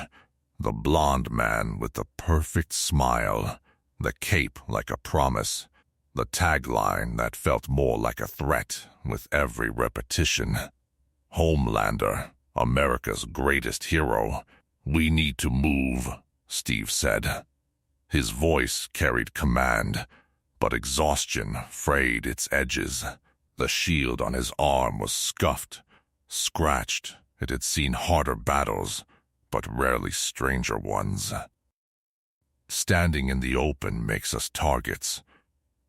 The blonde man with the perfect smile, the cape like a promise, the tagline that felt more like a threat with every repetition. Homelander, America's greatest hero. We need to move, Steve said. His voice carried command, but exhaustion frayed its edges. The shield on his arm was scuffed, scratched. It had seen harder battles, but rarely stranger ones. Standing in the open makes us targets.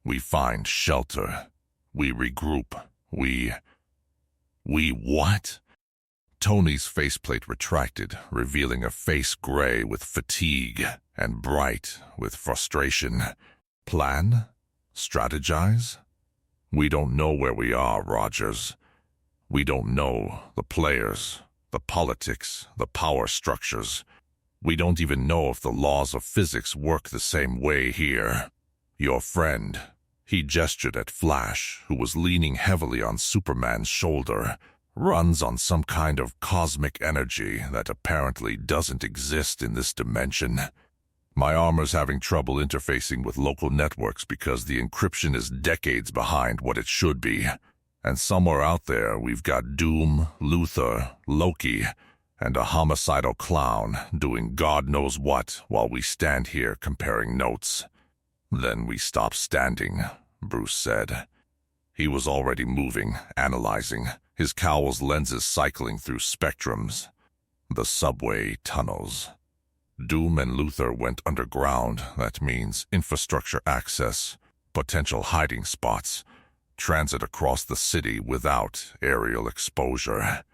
We find shelter. We regroup. We what? Tony's faceplate retracted, revealing a face gray with fatigue and bright with frustration. Plan? Strategize? We don't know where we are, Rogers. We don't know the players, the politics, the power structures. We don't even know if the laws of physics work the same way here. Your friend, he gestured at Flash, who was leaning heavily on Superman's shoulder, runs on some kind of cosmic energy that apparently doesn't exist in this dimension. My armor's having trouble interfacing with local networks because the encryption is decades behind what it should be. And somewhere out there we've got Doom, Luthor, Loki, and a homicidal clown doing God knows what while we stand here comparing notes. Then we stop standing, Bruce said. He was already moving, analyzing, his cowl's lenses cycling through spectrums. The subway tunnels. Doom and Luthor went underground. That means infrastructure access, potential hiding spots, transit across the city without aerial exposure.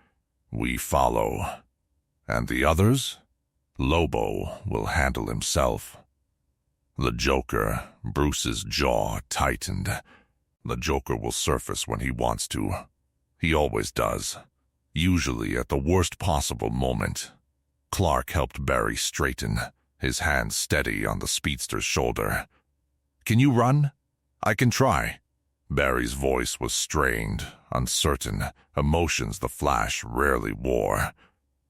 We follow. And the others? Lobo will handle himself. The Joker, Bruce's jaw tightened. The Joker will surface when he wants to. He always does. Usually at the worst possible moment. Clark helped Barry straighten, his hand steady on the speedster's shoulder. "Can you run?" "I can try." Barry's voice was strained, uncertain, emotions the Flash rarely wore.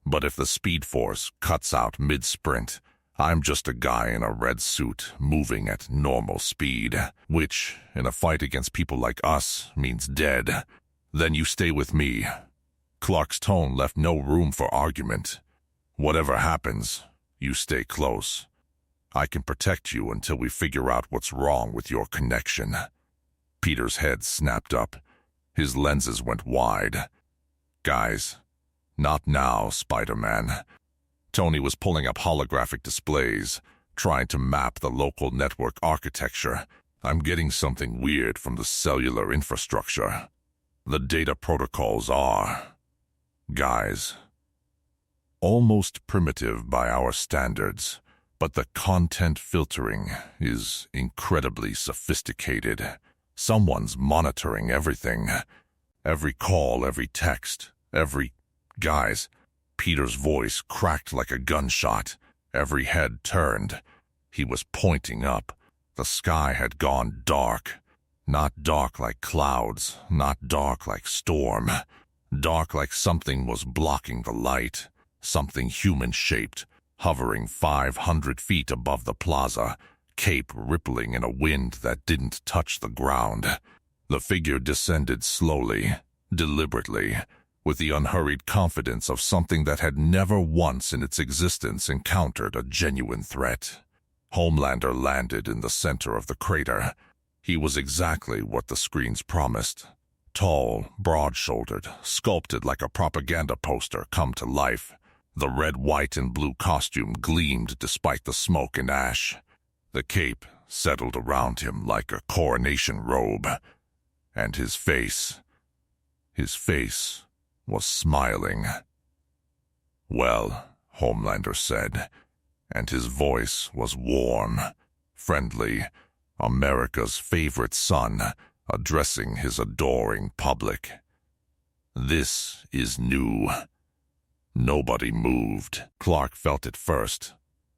But if the Speed Force cuts out mid-sprint, I'm just a guy in a red suit moving at normal speed, which, in a fight against people like us, means dead. Then you stay with me. Clark's tone left no room for argument. Whatever happens, you stay close. I can protect you until we figure out what's wrong with your connection. Peter's head snapped up. His lenses went wide. Guys, not now, Spider-Man. Tony was pulling up holographic displays, trying to map the local network architecture. I'm getting something weird from the cellular infrastructure. The data protocols are, guys, almost primitive by our standards, but the content filtering is incredibly sophisticated. Someone's monitoring everything. Every call, every text, Guys, Peter's voice cracked like a gunshot. Every head turned. He was pointing up. The sky had gone dark. Not dark like clouds, not dark like storm. Dark like something was blocking the light. Something human-shaped, hovering 500 feet above the plaza, cape rippling in a wind that didn't touch the ground. The figure descended slowly, deliberately, with the unhurried confidence of something that had never once in its existence encountered a genuine threat. Homelander landed in the center of the crater. He was exactly what the screens promised. Tall, broad-shouldered, sculpted like a propaganda poster come to life. The red, white, and blue costume gleamed despite the smoke and ash. The cape settled around him like a coronation robe. And his face was smiling. "Well," Homelander said, and his voice was warm, friendly, America's favorite son addressing his adoring public. "This is new." Nobody moved. Clark felt it first,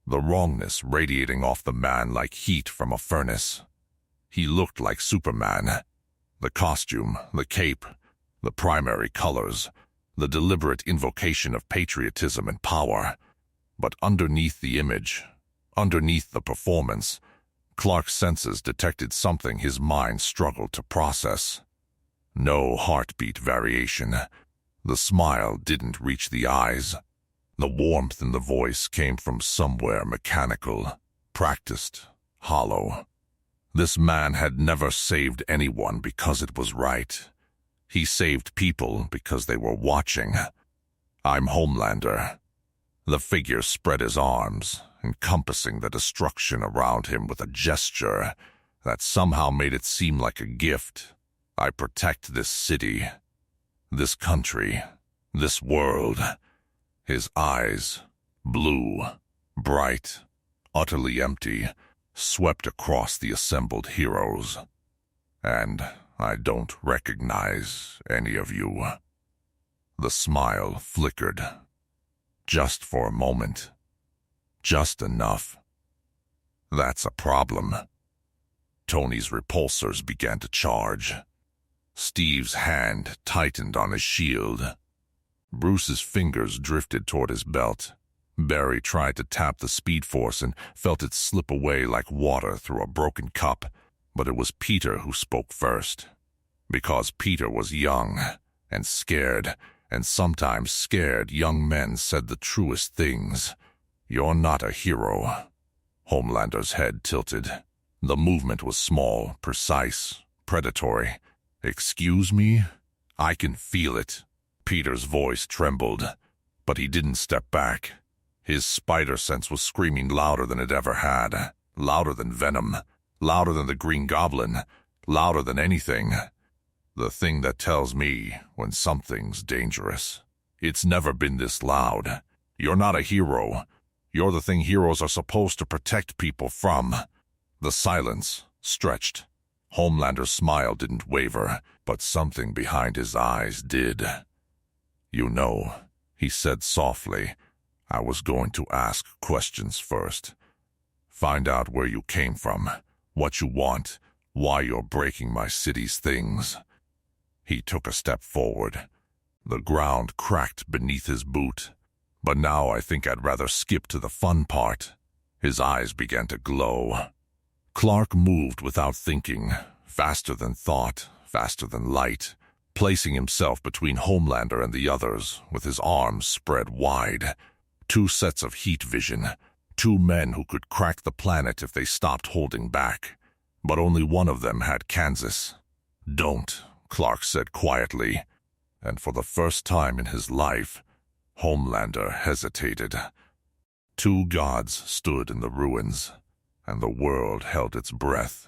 the wrongness radiating off the man like heat from a furnace. He looked like Superman. The costume, the cape, the primary colors, the deliberate invocation of patriotism and power. But underneath the image, underneath the performance, Clark's senses detected something his mind struggled to process. No heartbeat variation. The smile didn't reach the eyes. The warmth in the voice came from somewhere mechanical, practiced, hollow. This man had never saved anyone because it was right. He saved people because they were watching. "I'm Homelander." The figure spread his arms, encompassing the destruction around him with a gesture that somehow made it seem like a gift. "I protect this city, this country, this world." His eyes, blue, bright, utterly empty, swept across the assembled heroes. "And I don't recognize any of you." The smile flickered. Just for a moment. Just enough. That's a problem. Tony's repulsors began to charge. Steve's hand tightened on his shield. Bruce's fingers drifted toward his belt. Barry tried to tap the speed force and felt it slip away like water through a broken cup, but it was Peter who spoke first. Because Peter was young and scared, and sometimes scared young men said the truest things. "You're not a hero." Homelander's head tilted. The movement was small, precise, predatory. "Excuse me? I can feel it." Peter's voice trembled, but he didn't step back. His spider sense was screaming louder than it ever had, louder than Venom, louder than the Green Goblin, louder than anything. The thing that tells me when something's dangerous. It's never been this loud. You're not a hero. You're the thing heroes are supposed to protect people from. The silence stretched. Homelander's smile didn't waver, but something behind his eyes did. "You know," he said softly, "I was going to ask questions first. Find out where you came from, what you want, why you're breaking my city's things." He took a step forward. The ground cracked beneath his boot. "But now I think I'd rather skip to the fun part." His eyes began to glow. Clark moved without thinking, faster than thought, faster than light, placing himself between Homelander and the others, with his arms spread wide. Two sets of heat vision, two men who could crack the planet if they stopped holding back. But only one of them had Kansas. "Don't," Clark said quietly, and for the first time in his life, Homelander hesitated. Two gods stood in the ruins, and the world held its breath.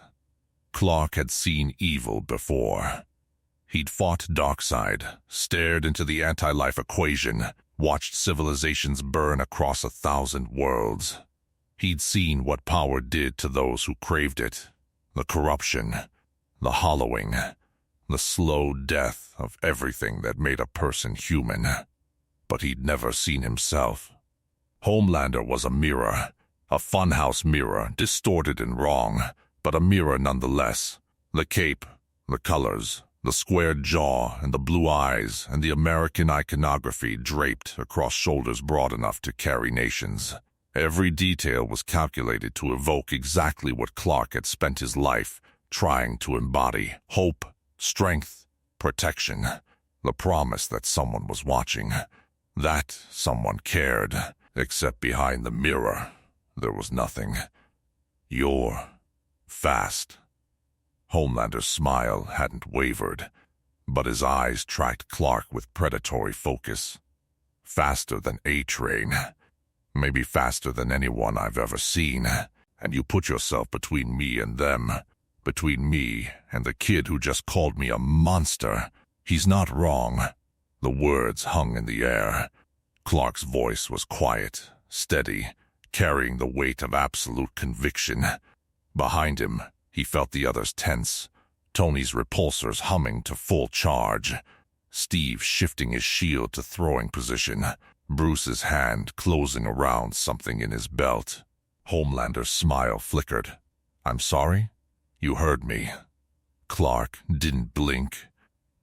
Clark had seen evil before. He'd fought Darkseid, stared into the anti-life equation, watched civilizations burn across 1,000 worlds. He'd seen what power did to those who craved it, the corruption, the hollowing, the slow death of everything that made a person human. But he'd never seen himself. Homelander was a mirror, a funhouse mirror, distorted and wrong, but a mirror nonetheless. The cape, the colors, the squared jaw and the blue eyes and the American iconography draped across shoulders broad enough to carry nations. Every detail was calculated to evoke exactly what Clark had spent his life trying to embody: hope, strength, protection, the promise that someone was watching, that someone cared. Except behind the mirror, there was nothing. "You're fast." Homelander's smile hadn't wavered, but his eyes tracked Clark with predatory focus. "Faster than A-Train. Maybe faster than anyone I've ever seen. And you put yourself between me and them. Between me and the kid who just called me a monster. He's not wrong." The words hung in the air. Clark's voice was quiet, steady, carrying the weight of absolute conviction. Behind him, he felt the others tense, Tony's repulsors humming to full charge, Steve shifting his shield to throwing position, Bruce's hand closing around something in his belt. Homelander's smile flickered. "I'm sorry? You heard me." Clark didn't blink,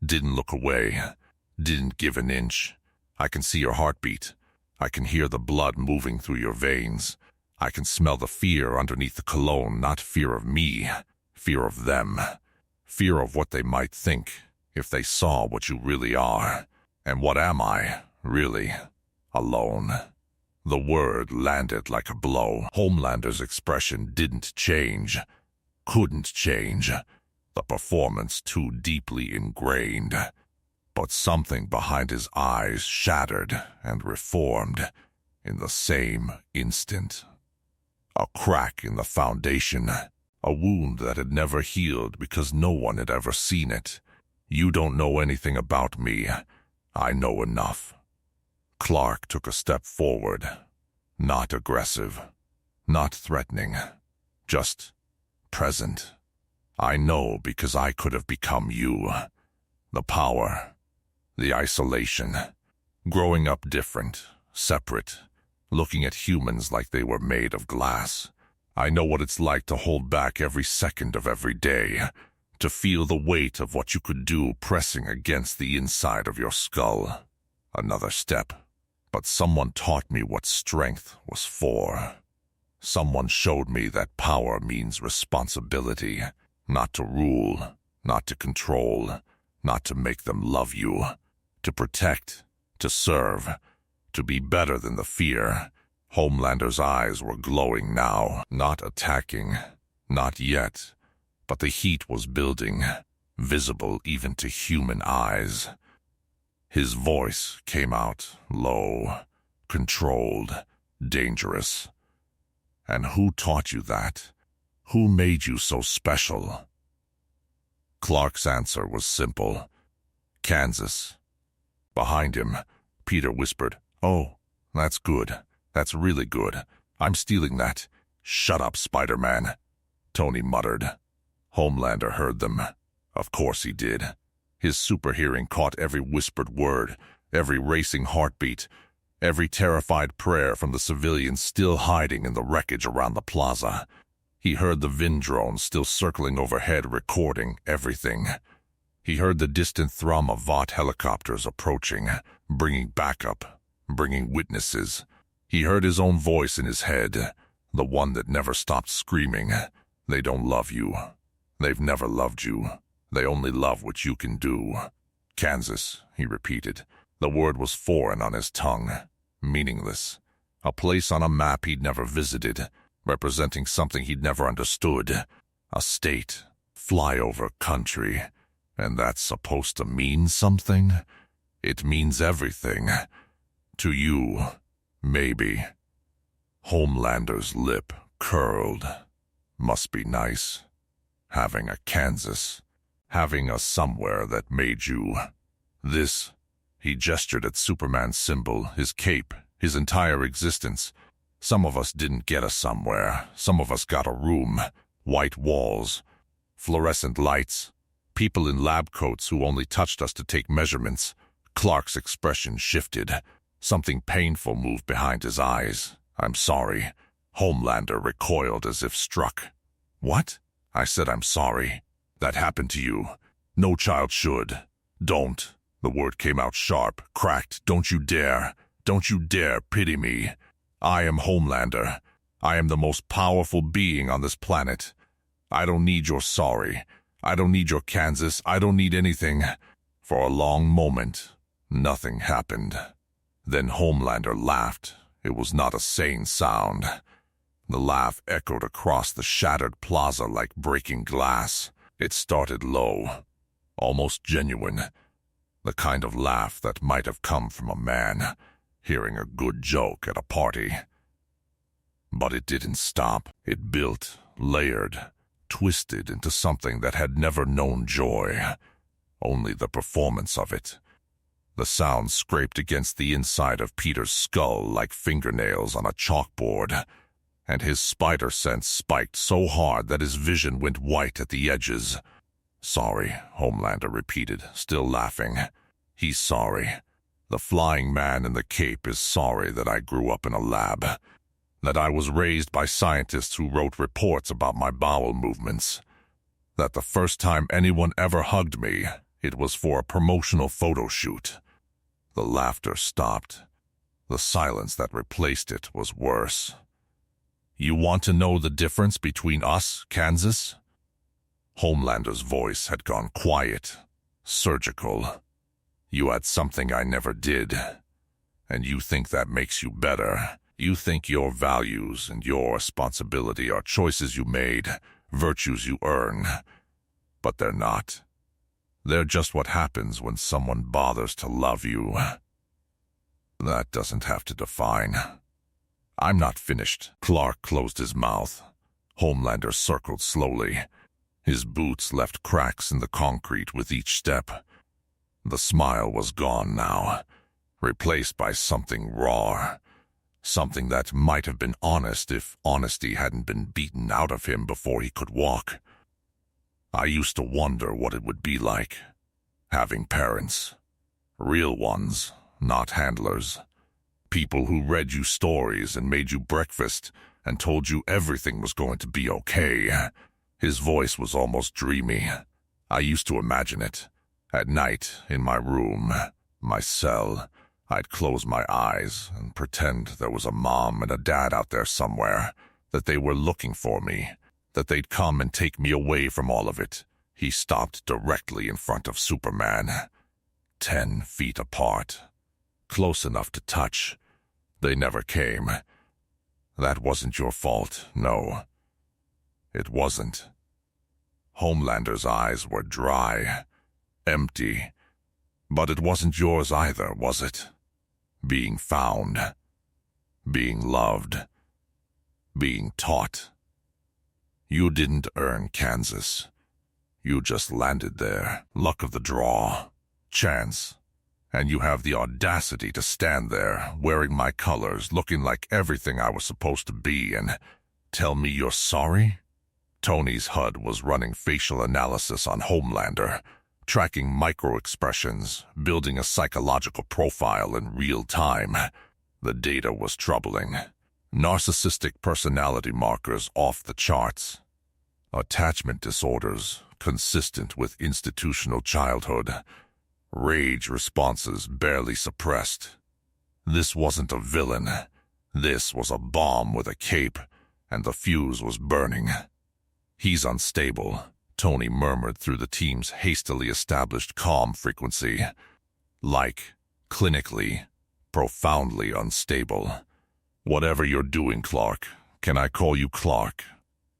didn't look away, didn't give an inch. "I can see your heartbeat. I can hear the blood moving through your veins. I can smell the fear underneath the cologne, not fear of me, fear of them. Fear of what they might think if they saw what you really are. And what am I, really? Alone." The word landed like a blow. Homelander's expression didn't change, couldn't change, the performance too deeply ingrained. But something behind his eyes shattered and reformed in the same instant. A crack in the foundation, a wound that had never healed because no one had ever seen it. "You don't know anything about me. I know enough." Clark took a step forward, not aggressive, not threatening, just present. "I know because I could have become you. The power, the isolation, Growing up different, separate, looking at humans like they were made of glass. I know what it's like to hold back every second of every day, to feel the weight of what you could do pressing against the inside of your skull. Another step. But someone taught me what strength was for. Someone showed me that power means responsibility, not to rule, not to control, not to make them love you, to protect, to serve, to be better than the fear. Homelander's eyes were glowing now, not attacking, not yet, but the heat was building, visible even to human eyes. His voice came out low, controlled, dangerous. And who taught you that? Who made you so special? Clark's answer was simple. Kansas. Behind him, Peter whispered, "Oh, that's good. That's really good. I'm stealing that." "Shut up, Spider-Man," Tony muttered. Homelander heard them. Of course he did. His super hearing caught every whispered word, every racing heartbeat, every terrified prayer from the civilians still hiding in the wreckage around the plaza. He heard the Vin drones still circling overhead recording everything. He heard the distant thrum of Vought helicopters approaching, bringing backup, bringing witnesses. He heard his own voice in his head, the one that never stopped screaming, "They don't love you. They've never loved you. They only love what you can do." Kansas, he repeated. The word was foreign on his tongue, meaningless. A place on a map he'd never visited, representing something he'd never understood. A state, flyover country. And that's supposed to mean something? It means everything. To you, maybe. Homelander's lip curled. Must be nice. Having a Kansas. Having a somewhere that made you. This, he gestured at Superman's symbol, his cape, his entire existence. Some of us didn't get a somewhere. Some of us got a room. White walls. Fluorescent lights. People in lab coats who only touched us to take measurements. Clark's expression shifted. Something painful moved behind his eyes. "I'm sorry." Homelander recoiled as if struck. "What?" I said, "I'm sorry. That happened to you. No child should. Don't." The word came out sharp, cracked. "Don't you dare. Don't you dare pity me. I am Homelander. I am the most powerful being on this planet. I don't need your sorry. I don't need your Kansas. I don't need anything." For a long moment, nothing happened. Then Homelander laughed. It was not a sane sound. The laugh echoed across the shattered plaza like breaking glass. It started low, almost genuine. The kind of laugh that might have come from a man hearing a good joke at a party. But it didn't stop. It built, layered, twisted into something that had never known joy. Only the performance of it. The sound scraped against the inside of Peter's skull like fingernails on a chalkboard, and his spider sense spiked so hard that his vision went white at the edges. "Sorry," Homelander repeated, still laughing. "He's sorry. The flying man in the cape is sorry that I grew up in a lab, that I was raised by scientists who wrote reports about my bowel movements, that the first time anyone ever hugged me, it was for a promotional photo shoot." The laughter stopped. The silence that replaced it was worse. "You want to know the difference between us, Kansas?" Homelander's voice had gone quiet, surgical. "You had something I never did, and you think that makes you better. You think your values and your responsibility are choices you made, virtues you earn. But they're not. They're just what happens when someone bothers to love you. That doesn't have to define." "I'm not finished." Clark closed his mouth. Homelander circled slowly. His boots left cracks in the concrete with each step. The smile was gone now, replaced by something raw. Something that might have been honest if honesty hadn't been beaten out of him before he could walk. "I used to wonder what it would be like, having parents. Real ones, not handlers. People who read you stories and made you breakfast and told you everything was going to be okay. His voice was almost dreamy. I used to imagine it. At night, in my room, my cell, I'd close my eyes and pretend there was a mom and a dad out there somewhere, that they were looking for me, that they'd come and take me away from all of it. He stopped directly in front of Superman, 10 feet apart, close enough to touch. They never came. That wasn't your fault, no. It wasn't. Homelander's eyes were dry, empty. But it wasn't yours either, was it? Being found, being loved, being taught. You didn't earn Kansas. You just landed there. Luck of the draw. Chance. And you have the audacity to stand there, wearing my colors, looking like everything I was supposed to be, and tell me you're sorry? Tony's HUD was running facial analysis on Homelander, tracking micro-expressions, building a psychological profile in real time. The data was troubling. Narcissistic personality markers off the charts. Attachment disorders consistent with institutional childhood. Rage responses barely suppressed. This wasn't a villain. This was a bomb with a cape, and the fuse was burning. He's unstable, Tony murmured through the team's hastily established calm frequency. Like, clinically, profoundly unstable. Whatever you're doing, Clark, can I call you Clark?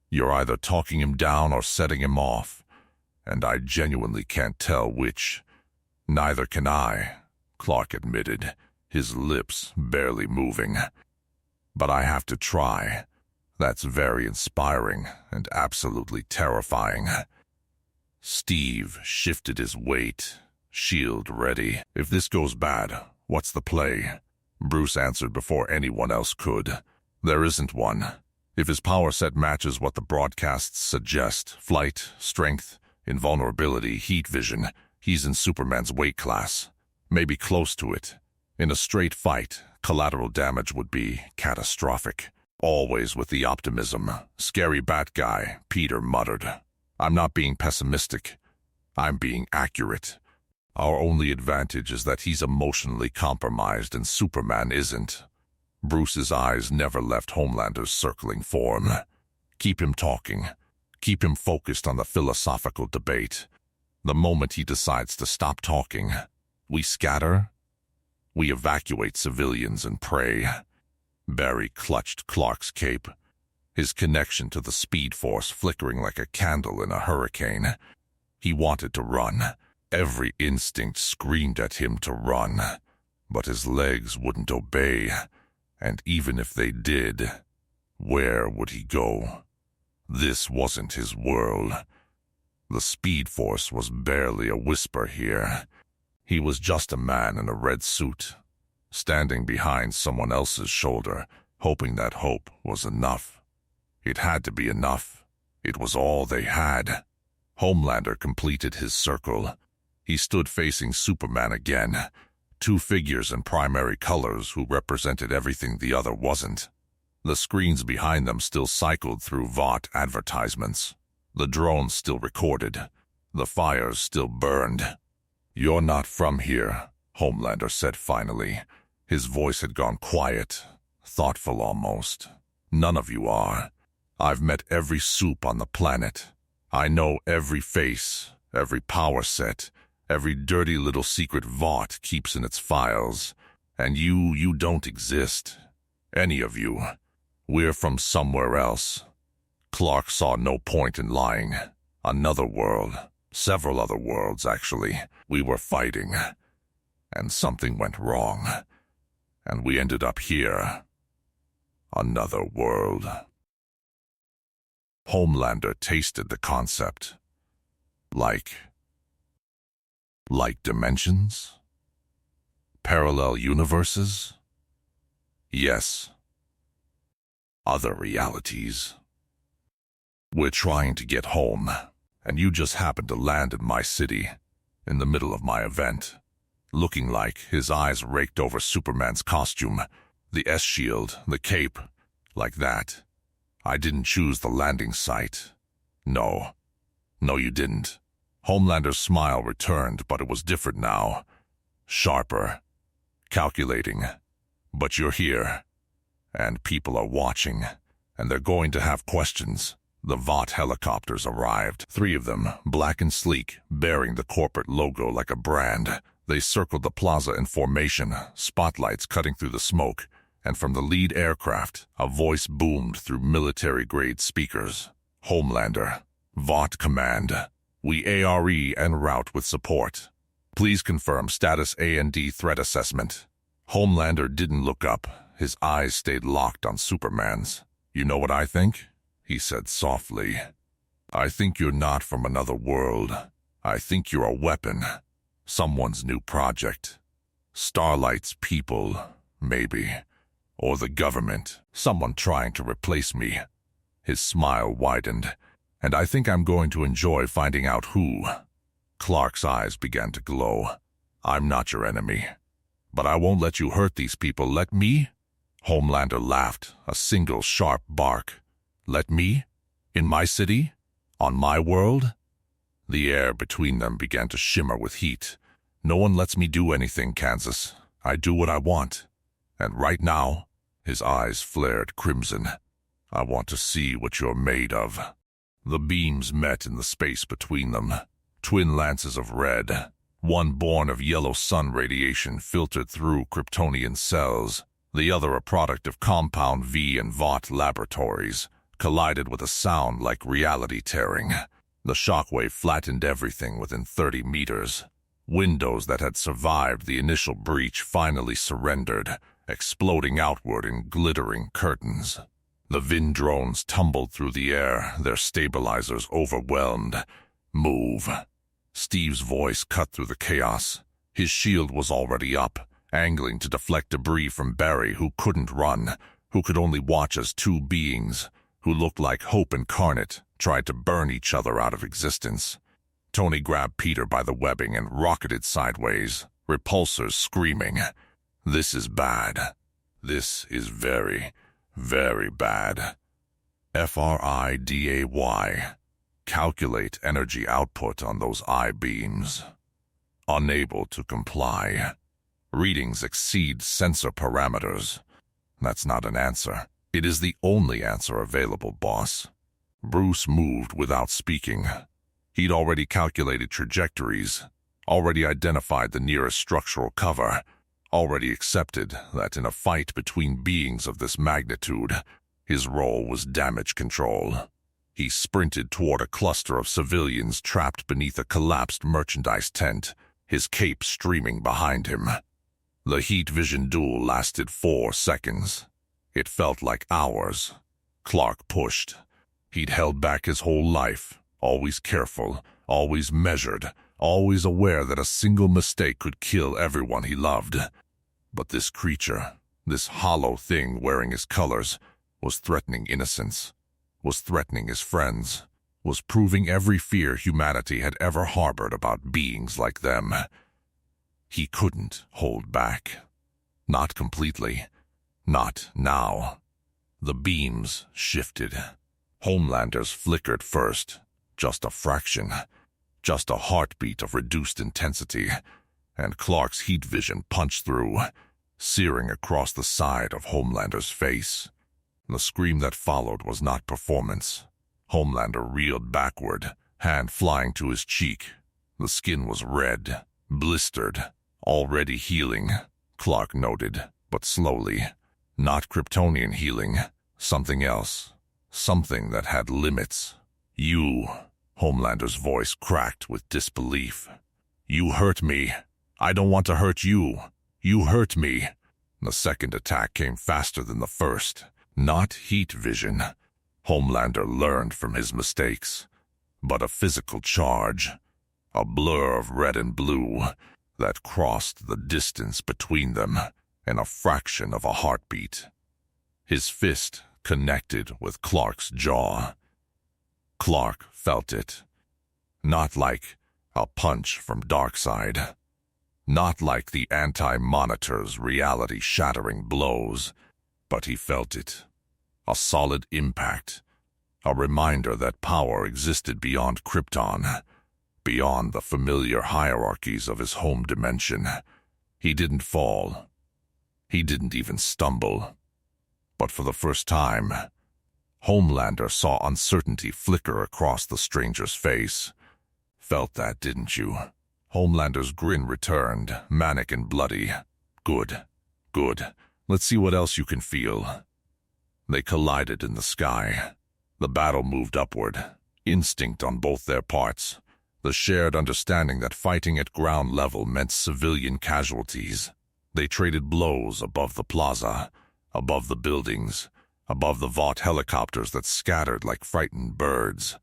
You're either talking him down or setting him off, and I genuinely can't tell which. Neither can I, Clark admitted, his lips barely moving. But I have to try. That's very inspiring and absolutely terrifying. Steve shifted his weight, shield ready. If this goes bad, what's the play? Bruce answered before anyone else could. There isn't one. If his power set matches what the broadcasts suggest, flight, strength, invulnerability, heat vision, he's in Superman's weight class. Maybe close to it. In a straight fight, collateral damage would be catastrophic. Always with the optimism. Scary bat guy, Peter muttered. I'm not being pessimistic. I'm being accurate. Our only advantage is that he's emotionally compromised and Superman isn't. Bruce's eyes never left Homelander's circling form. Keep him talking. Keep him focused on the philosophical debate. The moment he decides to stop talking, we scatter. We evacuate civilians and pray. Barry clutched Clark's cape, his connection to the Speed Force flickering like a candle in a hurricane. He wanted to run. Every instinct screamed at him to run, but his legs wouldn't obey, and even if they did, where would he go? This wasn't his world. The Speed Force was barely a whisper here. He was just a man in a red suit, standing behind someone else's shoulder, hoping that hope was enough. It had to be enough. It was all they had. Homelander completed his circle. He stood facing Superman again, two figures in primary colors who represented everything the other wasn't. The screens behind them still cycled through Vought advertisements. The drones still recorded. The fires still burned. You're not from here, Homelander said finally. His voice had gone quiet, thoughtful almost. None of you are. I've met every soup on the planet. I know every face, every power set, every dirty little secret Vought keeps in its files. And you don't exist. Any of you. We're from somewhere else. Clark saw no point in lying. Another world. Several other worlds, actually. We were fighting. And something went wrong. And we ended up here. Another world. Homelander tasted the concept. Like dimensions? Parallel universes? Yes. Other realities. We're trying to get home, and you just happened to land in my city, in the middle of my event. looking like his eyes raked over Superman's costume, the S-shield, the cape, like that. I didn't choose the landing site. No. No, you didn't. Homelander's smile returned, but it was different now. Sharper. Calculating. But you're here. And people are watching. And they're going to have questions. The Vought helicopters arrived. 3 of them, black and sleek, bearing the corporate logo like a brand. They circled the plaza in formation, spotlights cutting through the smoke, and from the lead aircraft, a voice boomed through military-grade speakers. Homelander. Vought Command. We ARE en route with support. Please confirm status A&D threat assessment. Homelander didn't look up. His eyes stayed locked on Superman's. You know what I think? He said softly. I think you're not from another world. I think you're a weapon. Someone's new project. Starlight's people, maybe. Or the government. Someone trying to replace me. His smile widened. And I think I'm going to enjoy finding out who. Clark's eyes began to glow. I'm not your enemy. But I won't let you hurt these people. Let me? Homelander laughed, a single sharp bark. Let me? In my city? On my world? The air between them began to shimmer with heat. No one lets me do anything, Kansas. I do what I want. And right now, his eyes flared crimson. I want to see what you're made of. The beams met in the space between them. Twin lances of red. One born of yellow sun radiation filtered through Kryptonian cells. The other a product of Compound V and Vought laboratories. Collided with a sound like reality tearing. The shockwave flattened everything within 30 meters. Windows that had survived the initial breach finally surrendered, exploding outward in glittering curtains. The Vin drones tumbled through the air, their stabilizers overwhelmed. Move. Steve's voice cut through the chaos. His shield was already up, angling to deflect debris from Barry, who couldn't run, who could only watch as 2 beings, who looked like hope incarnate, tried to burn each other out of existence. Tony grabbed Peter by the webbing and rocketed sideways, repulsors screaming. This is bad. This is very, very bad. FRIDAY. Calculate energy output on those I-beams. Unable to comply. Readings exceed sensor parameters. That's not an answer. It is the only answer available, boss. Bruce moved without speaking. He'd already calculated trajectories, already identified the nearest structural cover, already accepted that in a fight between beings of this magnitude, his role was damage control. He sprinted toward a cluster of civilians trapped beneath a collapsed merchandise tent, his cape streaming behind him. The heat vision duel lasted 4 seconds. It felt like hours. Clark pushed. He'd held back his whole life, always careful, always measured, always aware that a single mistake could kill everyone he loved. But this creature, this hollow thing wearing his colors, was threatening innocence, was threatening his friends, was proving every fear humanity had ever harbored about beings like them. He couldn't hold back. Not completely. Not now. The beams shifted. Homelander's flickered first, just a fraction, just a heartbeat of reduced intensity, and Clark's heat vision punched through, searing across the side of Homelander's face. The scream that followed was not performance. Homelander reeled backward, hand flying to his cheek. The skin was red, blistered, already healing, Clark noted, but slowly. Not Kryptonian healing, something else. Something that had limits. You, Homelander's voice cracked with disbelief. You hurt me. I don't want to hurt you. You hurt me. The second attack came faster than the first. Not heat vision. Homelander learned from his mistakes. But a physical charge. A blur of red and blue that crossed the distance between them in a fraction of a heartbeat. His fist connected with Clark's jaw. Clark felt it. Not like a punch from Darkseid. Not like the anti-monitor's reality-shattering blows, but he felt it. A solid impact. A reminder that power existed beyond Krypton, beyond the familiar hierarchies of his home dimension. He didn't fall. He didn't even stumble. But for the first time, Homelander saw uncertainty flicker across the stranger's face. Felt that, didn't you? Homelander's grin returned, manic and bloody. Good. Good. Let's see what else you can feel. They collided in the sky. The battle moved upward, instinct on both their parts, the shared understanding that fighting at ground level meant civilian casualties. They traded blows above the plaza, above the buildings, above the Vought helicopters that scattered like frightened birds.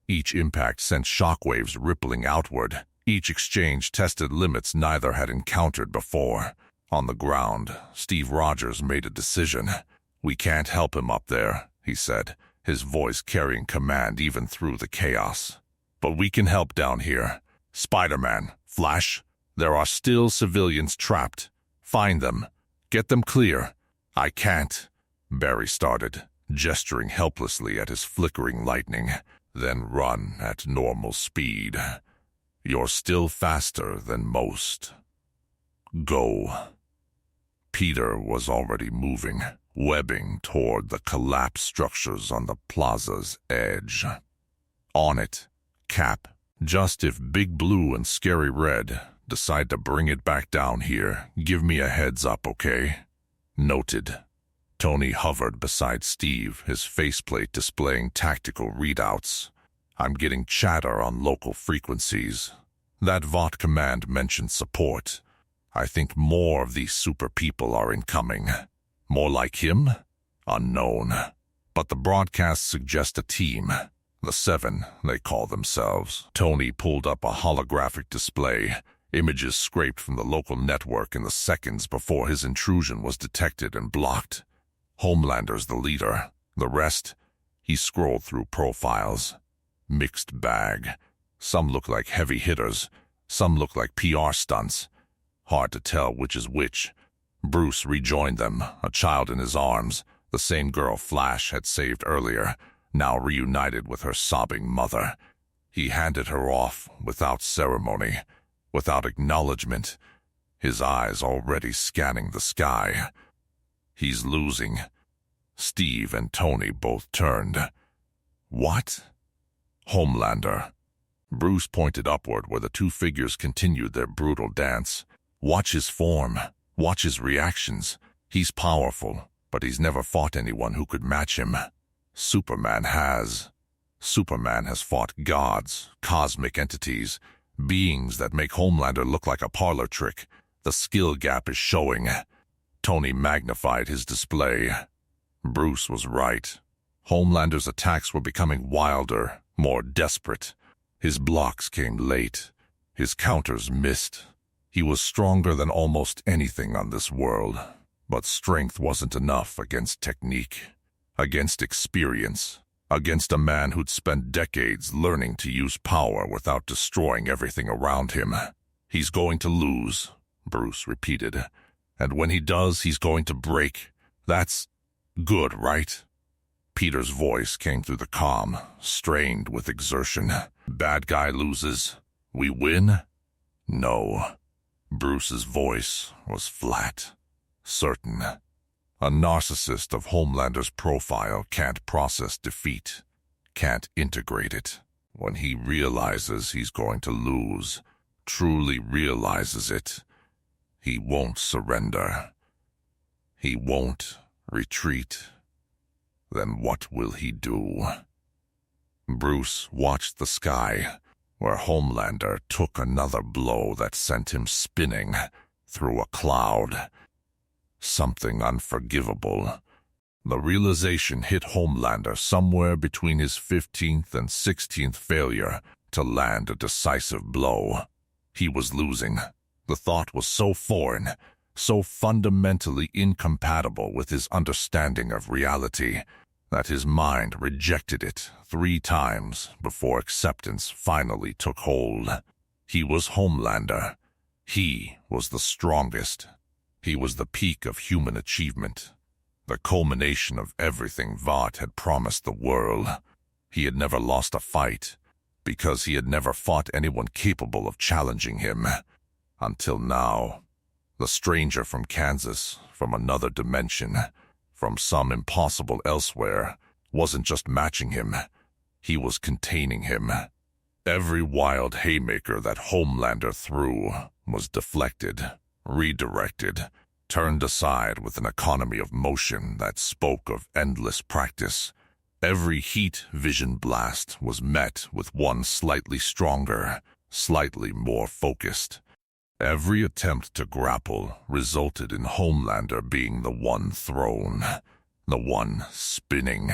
Each impact sent shockwaves rippling outward. Each exchange tested limits neither had encountered before. On the ground, Steve Rogers made a decision. "We can't help him up there," he said, his voice carrying command even through the chaos. "But we can help down here. Spider-Man, Flash, there are still civilians trapped. Find them. Get them clear." "I can't," Barry started, gesturing helplessly at his flickering lightning. "Then run at normal speed. You're still faster than most. Go." Peter was already moving, webbing toward the collapsed structures on the plaza's edge. On it, Cap. "Just if Big Blue and Scary Red decide to bring it back down here, give me a heads up, okay?" Noted. Tony hovered beside Steve, his faceplate displaying tactical readouts. "I'm getting chatter on local frequencies. That Vought command mentioned support. I think more of these super people are incoming. More like him? Unknown. But the broadcasts suggest a team. The Seven, they call themselves." Tony pulled up a holographic display, images scraped from the local network in the seconds before his intrusion was detected and blocked. Homelander's the leader. The rest? He scrolled through profiles. Mixed bag. Some look like heavy hitters. Some look like PR stunts. Hard to tell which is which. Bruce rejoined them, a child in his arms, the same girl Flash had saved earlier, now reunited with her sobbing mother. He handed her off without ceremony, without acknowledgement, his eyes already scanning the sky. He's losing. Steve and Tony both turned. "What?" "Homelander." Bruce pointed upward where the two figures continued their brutal dance. "Watch his form. Watch his reactions. He's powerful, but he's never fought anyone who could match him. Superman has. Superman has fought gods, cosmic entities, beings that make Homelander look like a parlor trick. The skill gap is showing." Tony magnified his display. Bruce was right. Homelander's attacks were becoming wilder, more desperate. His blocks came late. His counters missed. He was stronger than almost anything on this world, but strength wasn't enough against technique, against experience, against a man who'd spent decades learning to use power without destroying everything around him. "He's going to lose," Bruce repeated. "And when he does, he's going to break. That's good, right?" Peter's voice came through the comm, strained with exertion. "Bad guy loses. We win?" "No." Bruce's voice was flat, certain. A narcissist of Homelander's profile can't process defeat, can't integrate it. When he realizes he's going to lose, truly realizes it, he won't surrender. He won't retreat. Then what will he do? Bruce watched the sky, where Homelander took another blow that sent him spinning through a cloud. Something unforgivable. The realization hit Homelander somewhere between his 15th and 16th failure to land a decisive blow. He was losing. The thought was so foreign, so fundamentally incompatible with his understanding of reality, that his mind rejected it 3 times before acceptance finally took hold. He was Homelander. He was the strongest. He was the peak of human achievement, the culmination of everything Vought had promised the world. He had never lost a fight, because he had never fought anyone capable of challenging him. Until now, the stranger from Kansas, from another dimension, from some impossible elsewhere, wasn't just matching him. He was containing him. Every wild haymaker that Homelander threw was deflected, redirected, turned aside with an economy of motion that spoke of endless practice. Every heat vision blast was met with one slightly stronger, slightly more focused. Every attempt to grapple resulted in Homelander being the one thrown, the one spinning,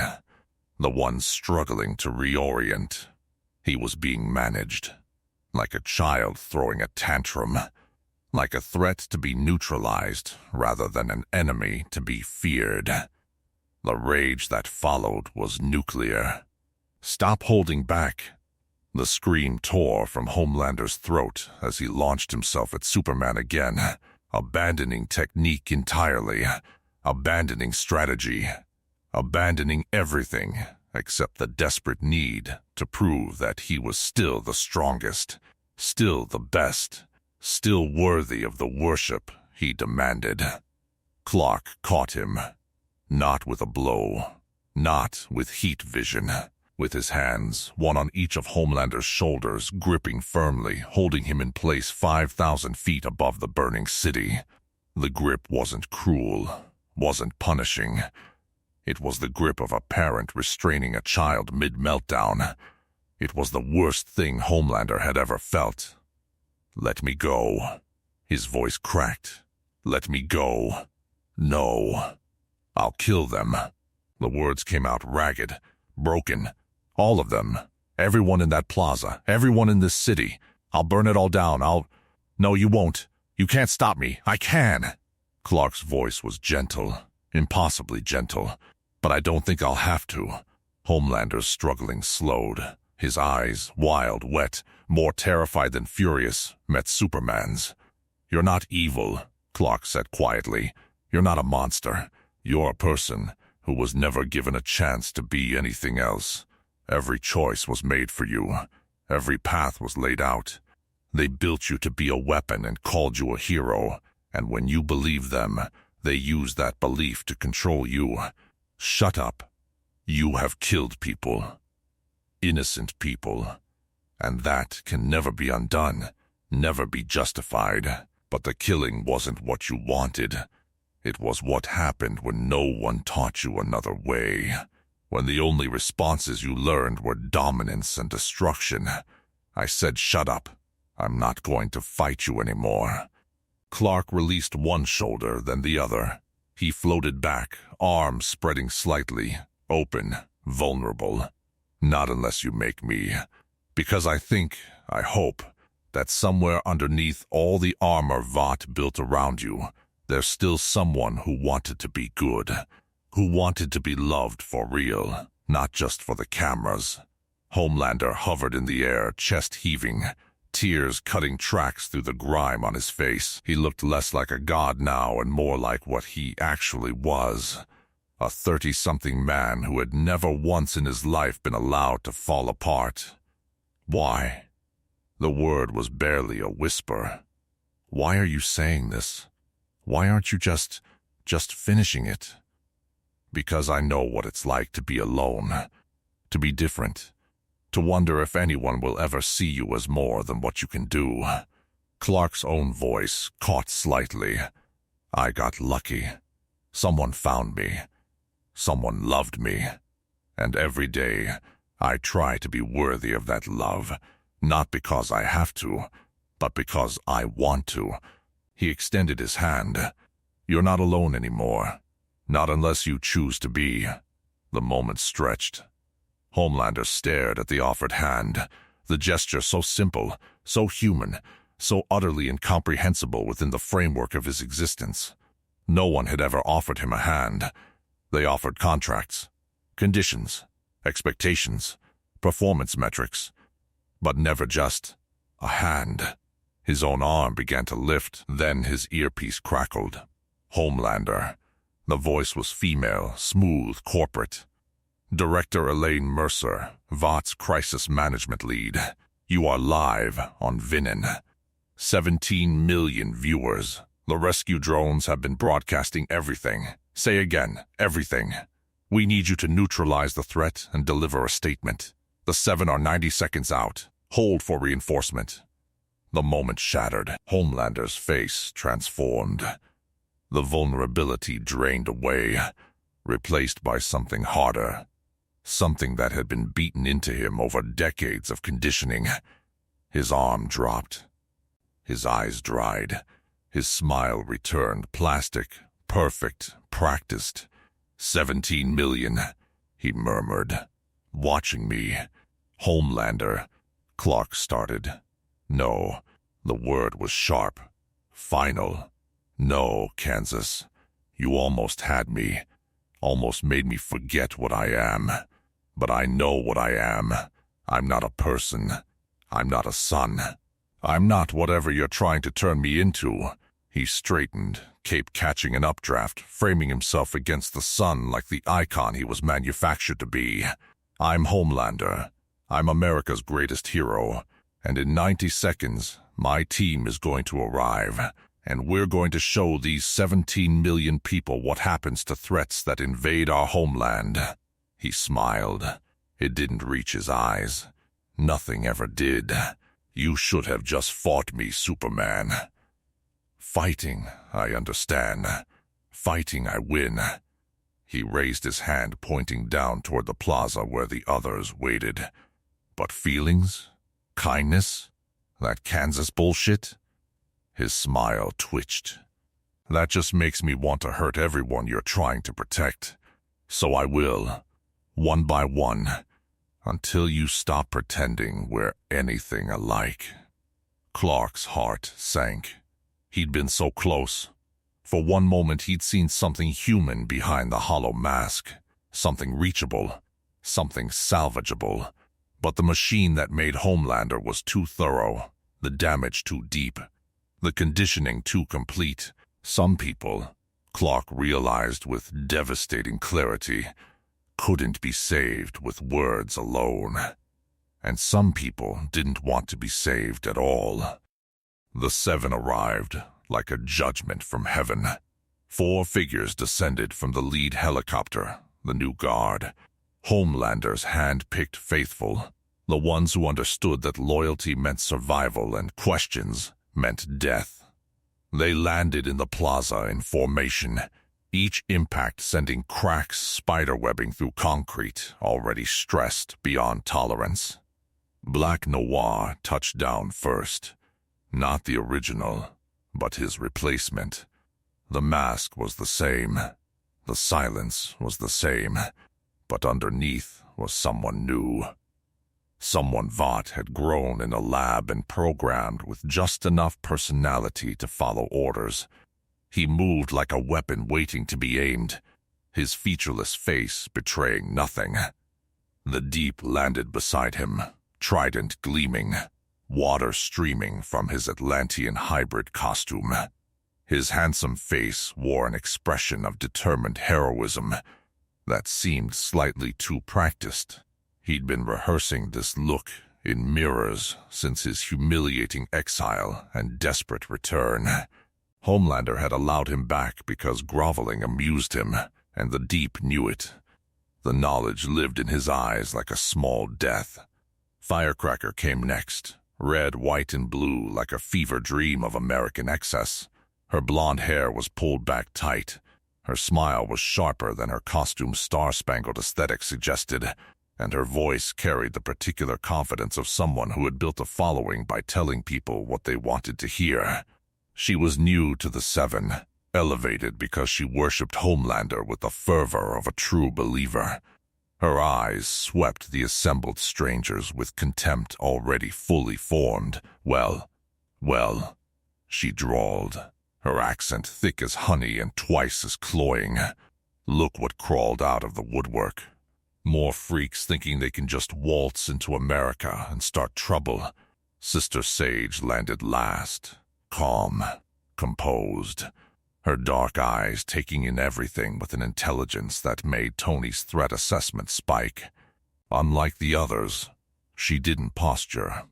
the one struggling to reorient. He was being managed, like a child throwing a tantrum, like a threat to be neutralized rather than an enemy to be feared. The rage that followed was nuclear. "Stop holding back." The scream tore from Homelander's throat as he launched himself at Superman again, abandoning technique entirely, abandoning strategy, abandoning everything except the desperate need to prove that he was still the strongest, still the best, still worthy of the worship he demanded. Clark caught him. Not with a blow, not with heat vision, with his hands, one on each of Homelander's shoulders, gripping firmly, holding him in place 5,000 feet above the burning city. The grip wasn't cruel, wasn't punishing. It was the grip of a parent restraining a child mid-meltdown. It was the worst thing Homelander had ever felt. "Let me go." His voice cracked. "Let me go. No. I'll kill them." The words came out ragged, broken. "All of them. Everyone in that plaza. Everyone in this city. I'll burn it all down. No, you won't. You can't stop me. I can." Clark's voice was gentle, impossibly gentle. "But I don't think I'll have to." Homelander's struggling slowed. His eyes, wild, wet, more terrified than furious, met Superman's. "You're not evil," Clark said quietly. "You're not a monster. You're a person who was never given a chance to be anything else. Every choice was made for you. Every path was laid out. They built you to be a weapon and called you a hero, and when you believed them, they used that belief to control you. Shut up. You have killed people. Innocent people. And that can never be undone, never be justified. But the killing wasn't what you wanted. It was what happened when no one taught you another way, when the only responses you learned were dominance and destruction. I said, shut up. I'm not going to fight you anymore." Clark released one shoulder, then the other. He floated back, arms spreading slightly, open, vulnerable. "Not unless you make me. Because I hope, that somewhere underneath all the armor Vought built around you, there's still someone who wanted to be good, who wanted to be loved for real, not just for the cameras." Homelander hovered in the air, chest heaving, tears cutting tracks through the grime on his face. He looked less like a god now and more like what he actually was, a 30-something man who had never once in his life been allowed to fall apart. "Why?" The word was barely a whisper. "Why are you saying this? Why aren't you just finishing it?" "Because I know what it's like to be alone, to be different, to wonder if anyone will ever see you as more than what you can do." Clark's own voice caught slightly. "I got lucky. Someone found me. Someone loved me. And every day, I try to be worthy of that love, not because I have to, but because I want to." He extended his hand. "You're not alone anymore. Not unless you choose to be." The moment stretched. Homelander stared at the offered hand, the gesture so simple, so human, so utterly incomprehensible within the framework of his existence. No one had ever offered him a hand. They offered contracts, conditions, expectations, performance metrics, but never just a hand. His own arm began to lift, then his earpiece crackled. Homelander. The voice was female, smooth, corporate. Director Elaine Mercer, Vought's crisis management lead. You are live on Vinin. 17 million viewers. The rescue drones have been broadcasting everything. Say again, everything. We need you to neutralize the threat and deliver a statement. The 7 are 90 seconds out. Hold for reinforcement. The moment shattered. Homelander's face transformed. The vulnerability drained away, replaced by something harder. Something that had been beaten into him over decades of conditioning. His arm dropped. His eyes dried. His smile returned, plastic, perfect, practiced. 17 million, he murmured. Watching me. Homelander. Clark started. No, the word was sharp. Final. No, Kansas. You almost had me. Almost made me forget what I am. But I know what I am. I'm not a person. I'm not a son. I'm not whatever you're trying to turn me into. He straightened, cape catching an updraft, framing himself against the sun like the icon he was manufactured to be. I'm Homelander. I'm America's greatest hero. And in 90 seconds, my team is going to arrive. And we're going to show these 17 million people what happens to threats that invade our homeland. He smiled. It didn't reach his eyes. Nothing ever did. You should have just fought me, Superman. Fighting, I understand. Fighting, I win. He raised his hand, pointing down toward the plaza where the others waited. But feelings? Kindness? That Kansas bullshit? His smile twitched. That just makes me want to hurt everyone you're trying to protect. So I will, one by one, until you stop pretending we're anything alike. Clark's heart sank. He'd been so close. For one moment he'd seen something human behind the hollow mask, something reachable, something salvageable. But the machine that made Homelander was too thorough, the damage too deep. The conditioning too complete. Some people, Clark realized with devastating clarity, couldn't be saved with words alone. And some people didn't want to be saved at all. The 7 arrived, like a judgment from heaven. 4 figures descended from the lead helicopter, the new guard. Homelander's hand-picked faithful, the ones who understood that loyalty meant survival and questions meant death. They landed in the plaza in formation, each impact sending cracks spiderwebbing through concrete already stressed beyond tolerance. Black Noir touched down first. Not the original, but his replacement. The mask was the same. The silence was the same. But underneath was someone new. Someone Vought had grown in a lab and programmed with just enough personality to follow orders. He moved like a weapon waiting to be aimed, his featureless face betraying nothing. The deep landed beside him, trident gleaming, water streaming from his Atlantean hybrid costume. His handsome face wore an expression of determined heroism that seemed slightly too practiced. He'd been rehearsing this look in mirrors since his humiliating exile and desperate return. Homelander had allowed him back because groveling amused him, and the Deep knew it. The knowledge lived in his eyes like a small death. Firecracker came next, red, white, and blue like a fever dream of American excess. Her blonde hair was pulled back tight. Her smile was sharper than her costume's star-spangled aesthetic suggested, and her voice carried the particular confidence of someone who had built a following by telling people what they wanted to hear. She was new to the 7, elevated because she worshipped Homelander with the fervor of a true believer. Her eyes swept the assembled strangers with contempt already fully formed. Well, she drawled, her accent thick as honey and twice as cloying. Look what crawled out of the woodwork. More freaks thinking they can just waltz into America and start trouble. Sister Sage landed last, calm, composed, her dark eyes taking in everything with an intelligence that made Tony's threat assessment spike. Unlike the others, she didn't posture,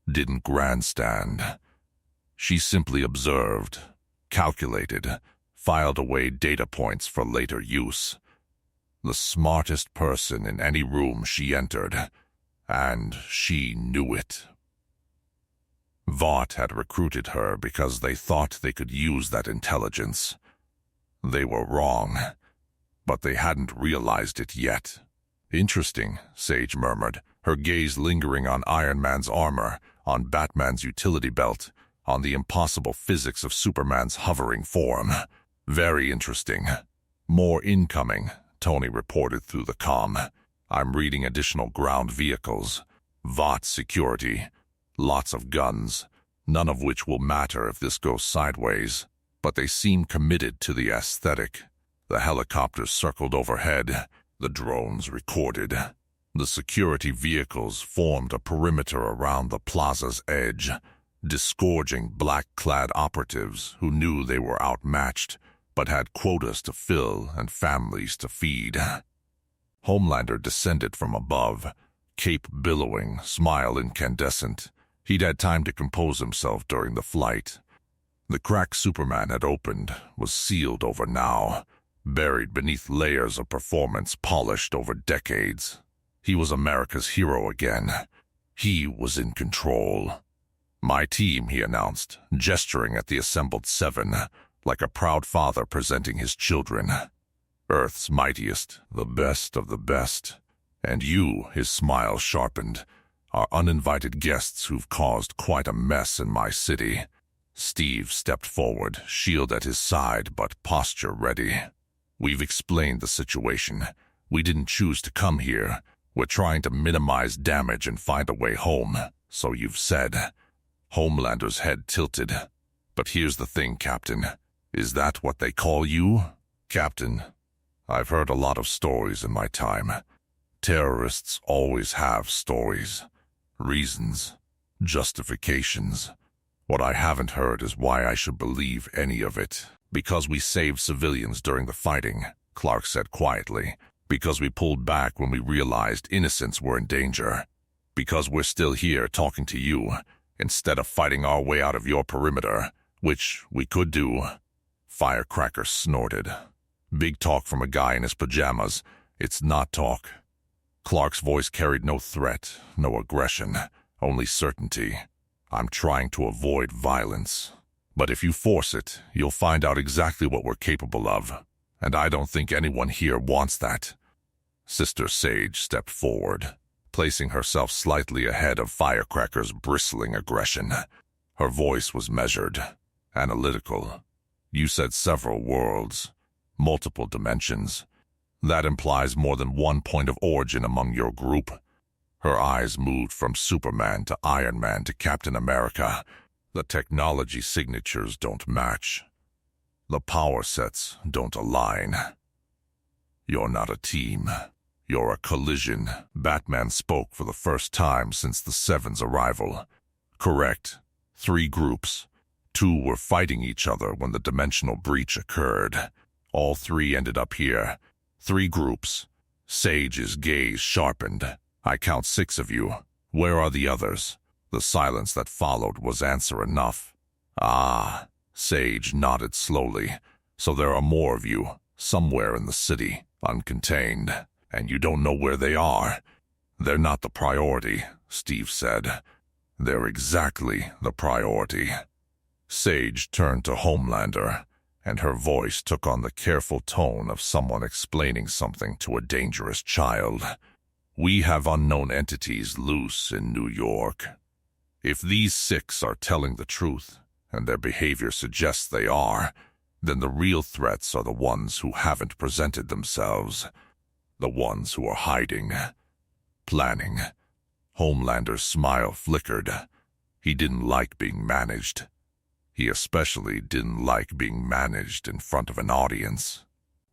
didn't grandstand. She simply observed, calculated, filed away data points for later use. The smartest person in any room she entered, and she knew it. Vought had recruited her because they thought they could use that intelligence. They were wrong, but they hadn't realized it yet. Interesting, Sage murmured, her gaze lingering on Iron Man's armor, on Batman's utility belt, on the impossible physics of Superman's hovering form. Very interesting. More incoming, Tony reported through the comm. I'm reading additional ground vehicles. Vought security. Lots of guns, none of which will matter if this goes sideways, but they seem committed to the aesthetic. The helicopters circled overhead, the drones recorded. The security vehicles formed a perimeter around the plaza's edge, disgorging black-clad operatives who knew they were outmatched, but had quotas to fill and families to feed. Homelander descended from above, cape billowing, smile incandescent. He'd had time to compose himself during the flight. The crack Superman had opened was sealed over now, buried beneath layers of performance polished over decades. He was America's hero again. He was in control. My team, he announced, gesturing at the assembled seven, like a proud father presenting his children. Earth's mightiest, the best of the best. And you, his smile sharpened, are uninvited guests who've caused quite a mess in my city. Steve stepped forward, shield at his side, but posture ready. We've explained the situation. We didn't choose to come here. We're trying to minimize damage and find a way home, so you've said. Homelander's head tilted. But here's the thing, Captain. Is that what they call you? Captain, I've heard a lot of stories in my time. Terrorists always have stories. Reasons, justifications. What I haven't heard is why I should believe any of it. Because we saved civilians during the fighting, Clark said quietly. Because we pulled back when we realized innocents were in danger. Because we're still here talking to you, instead of fighting our way out of your perimeter, which we could do. Firecracker snorted. Big talk from a guy in his pajamas. It's not talk. Clark's voice carried no threat, no aggression, only certainty. I'm trying to avoid violence. But if you force it, you'll find out exactly what we're capable of. And I don't think anyone here wants that. Sister Sage stepped forward, placing herself slightly ahead of Firecracker's bristling aggression. Her voice was measured, analytical. You said several worlds, multiple dimensions. That implies more than one point of origin among your group. Her eyes moved from Superman to Iron Man to Captain America. The technology signatures don't match. The power sets don't align. You're not a team. You're a collision. Batman spoke for the first time since the Seven's arrival. Correct. 3 groups. 2 were fighting each other when the dimensional breach occurred. All 3 ended up here. 3 groups. Sage's gaze sharpened. I count 6 of you. Where are the others? The silence that followed was answer enough. Ah, Sage nodded slowly. So there are more of you, somewhere in the city, uncontained, and you don't know where they are. They're not the priority, Steve said. They're exactly the priority. Sage turned to Homelander, and her voice took on the careful tone of someone explaining something to a dangerous child. We have unknown entities loose in New York. If these 6 are telling the truth, and their behavior suggests they are, then the real threats are the ones who haven't presented themselves, the ones who are hiding, planning. Homelander's smile flickered. He didn't like being managed. He especially didn't like being managed in front of an audience.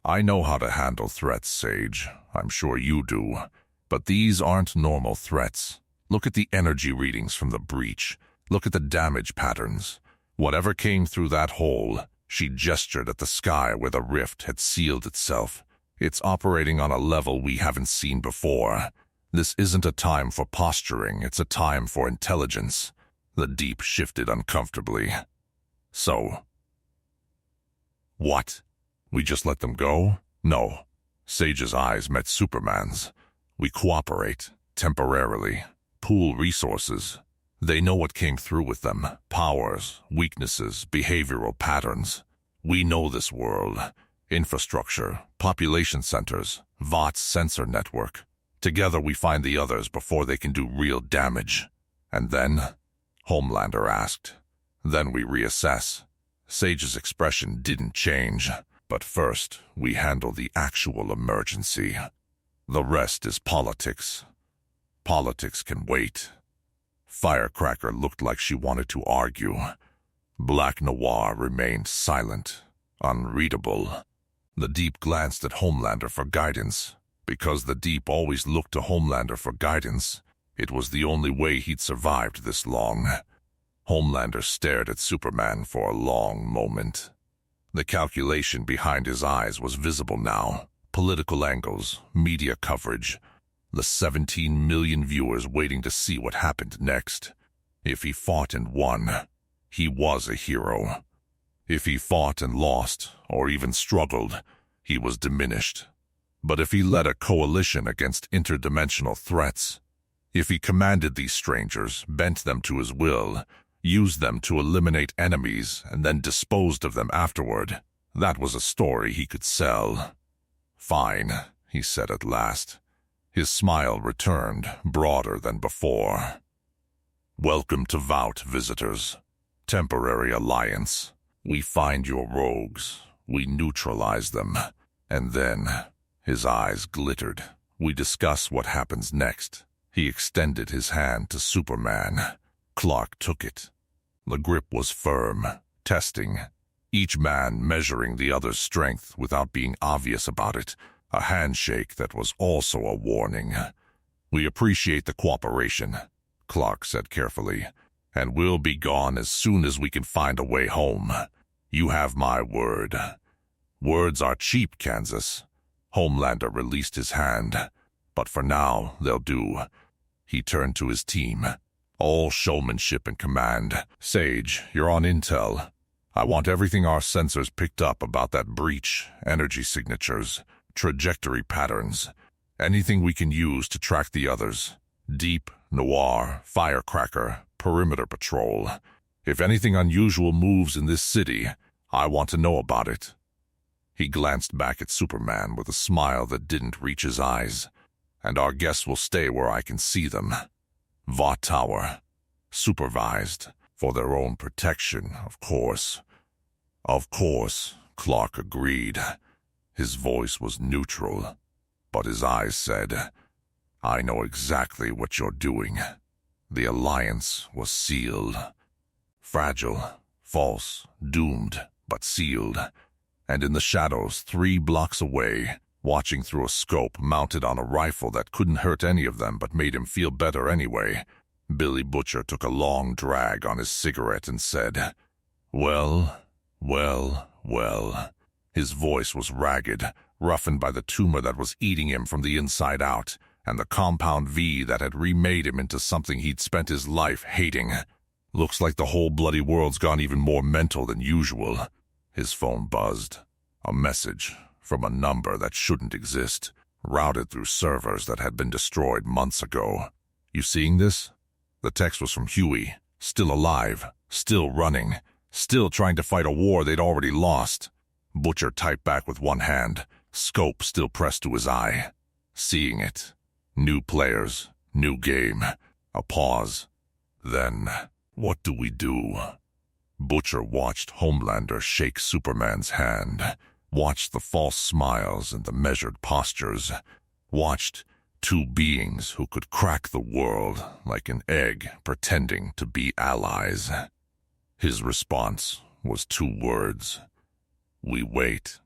I know how to handle threats, Sage. I'm sure you do. But these aren't normal threats. Look at the energy readings from the breach. Look at the damage patterns. Whatever came through that hole, she gestured at the sky where the rift had sealed itself. It's operating on a level we haven't seen before. This isn't a time for posturing, it's a time for intelligence. The deep shifted uncomfortably. So, what? We just let them go? No. Sage's eyes met Superman's. We cooperate, temporarily, pool resources. They know what came through with them, powers, weaknesses, behavioral patterns. We know this world, infrastructure, population centers, Vought's sensor network. Together we find the others before they can do real damage. And then, Homelander asked. Then we reassess. Sage's expression didn't change. But first, we handle the actual emergency. The rest is politics. Politics can wait. Firecracker looked like she wanted to argue. Black Noir remained silent, unreadable. The Deep glanced at Homelander for guidance. Because the Deep always looked to Homelander for guidance, it was the only way he'd survived this long. Homelander stared at Superman for a long moment. The calculation behind his eyes was visible now. Political angles, media coverage, the 17 million viewers waiting to see what happened next. If he fought and won, he was a hero. If he fought and lost, or even struggled, he was diminished. But if he led a coalition against interdimensional threats, if he commanded these strangers, bent them to his will, used them to eliminate enemies, and then disposed of them afterward, that was a story he could sell. Fine, he said at last. His smile returned, broader than before. Welcome to Vought, visitors. Temporary alliance. We find your rogues. We neutralize them. And then, his eyes glittered. We discuss what happens next. He extended his hand to Superman. Clark took it. The grip was firm, testing. Each man measuring the other's strength without being obvious about it. A handshake that was also a warning. We appreciate the cooperation, Clark said carefully, and we'll be gone as soon as we can find a way home. You have my word. Words are cheap, Kansas. Homelander released his hand. But for now, they'll do. He turned to his team. All showmanship and command. Sage, you're on intel. I want everything our sensors picked up about that breach, energy signatures, trajectory patterns, anything we can use to track the others. Deep, Noir, Firecracker, Perimeter Patrol. If anything unusual moves in this city, I want to know about it. He glanced back at Superman with a smile that didn't reach his eyes. And our guests will stay where I can see them. Vought Tower. Supervised. For their own protection, of course. Of course, Clark agreed. His voice was neutral, but his eyes said, I know exactly what you're doing. The alliance was sealed. Fragile, false, doomed, but sealed. And in the shadows 3 blocks away, watching through a scope mounted on a rifle that couldn't hurt any of them but made him feel better anyway, Billy Butcher took a long drag on his cigarette and said, Well, well, well. His voice was ragged, roughened by the tumor that was eating him from the inside out, and the compound V that had remade him into something he'd spent his life hating. Looks like the whole bloody world's gone even more mental than usual. His phone buzzed. A message from a number that shouldn't exist, routed through servers that had been destroyed months ago. You seeing this? The text was from Huey, still alive, still running, still trying to fight a war they'd already lost. Butcher typed back with one hand, scope still pressed to his eye. Seeing it. New players, new game. A pause. Then, what do we do? Butcher watched Homelander shake Superman's hand, watched the false smiles and the measured postures, watched 2 beings who could crack the world like an egg pretending to be allies. His response was 2 words. We wait.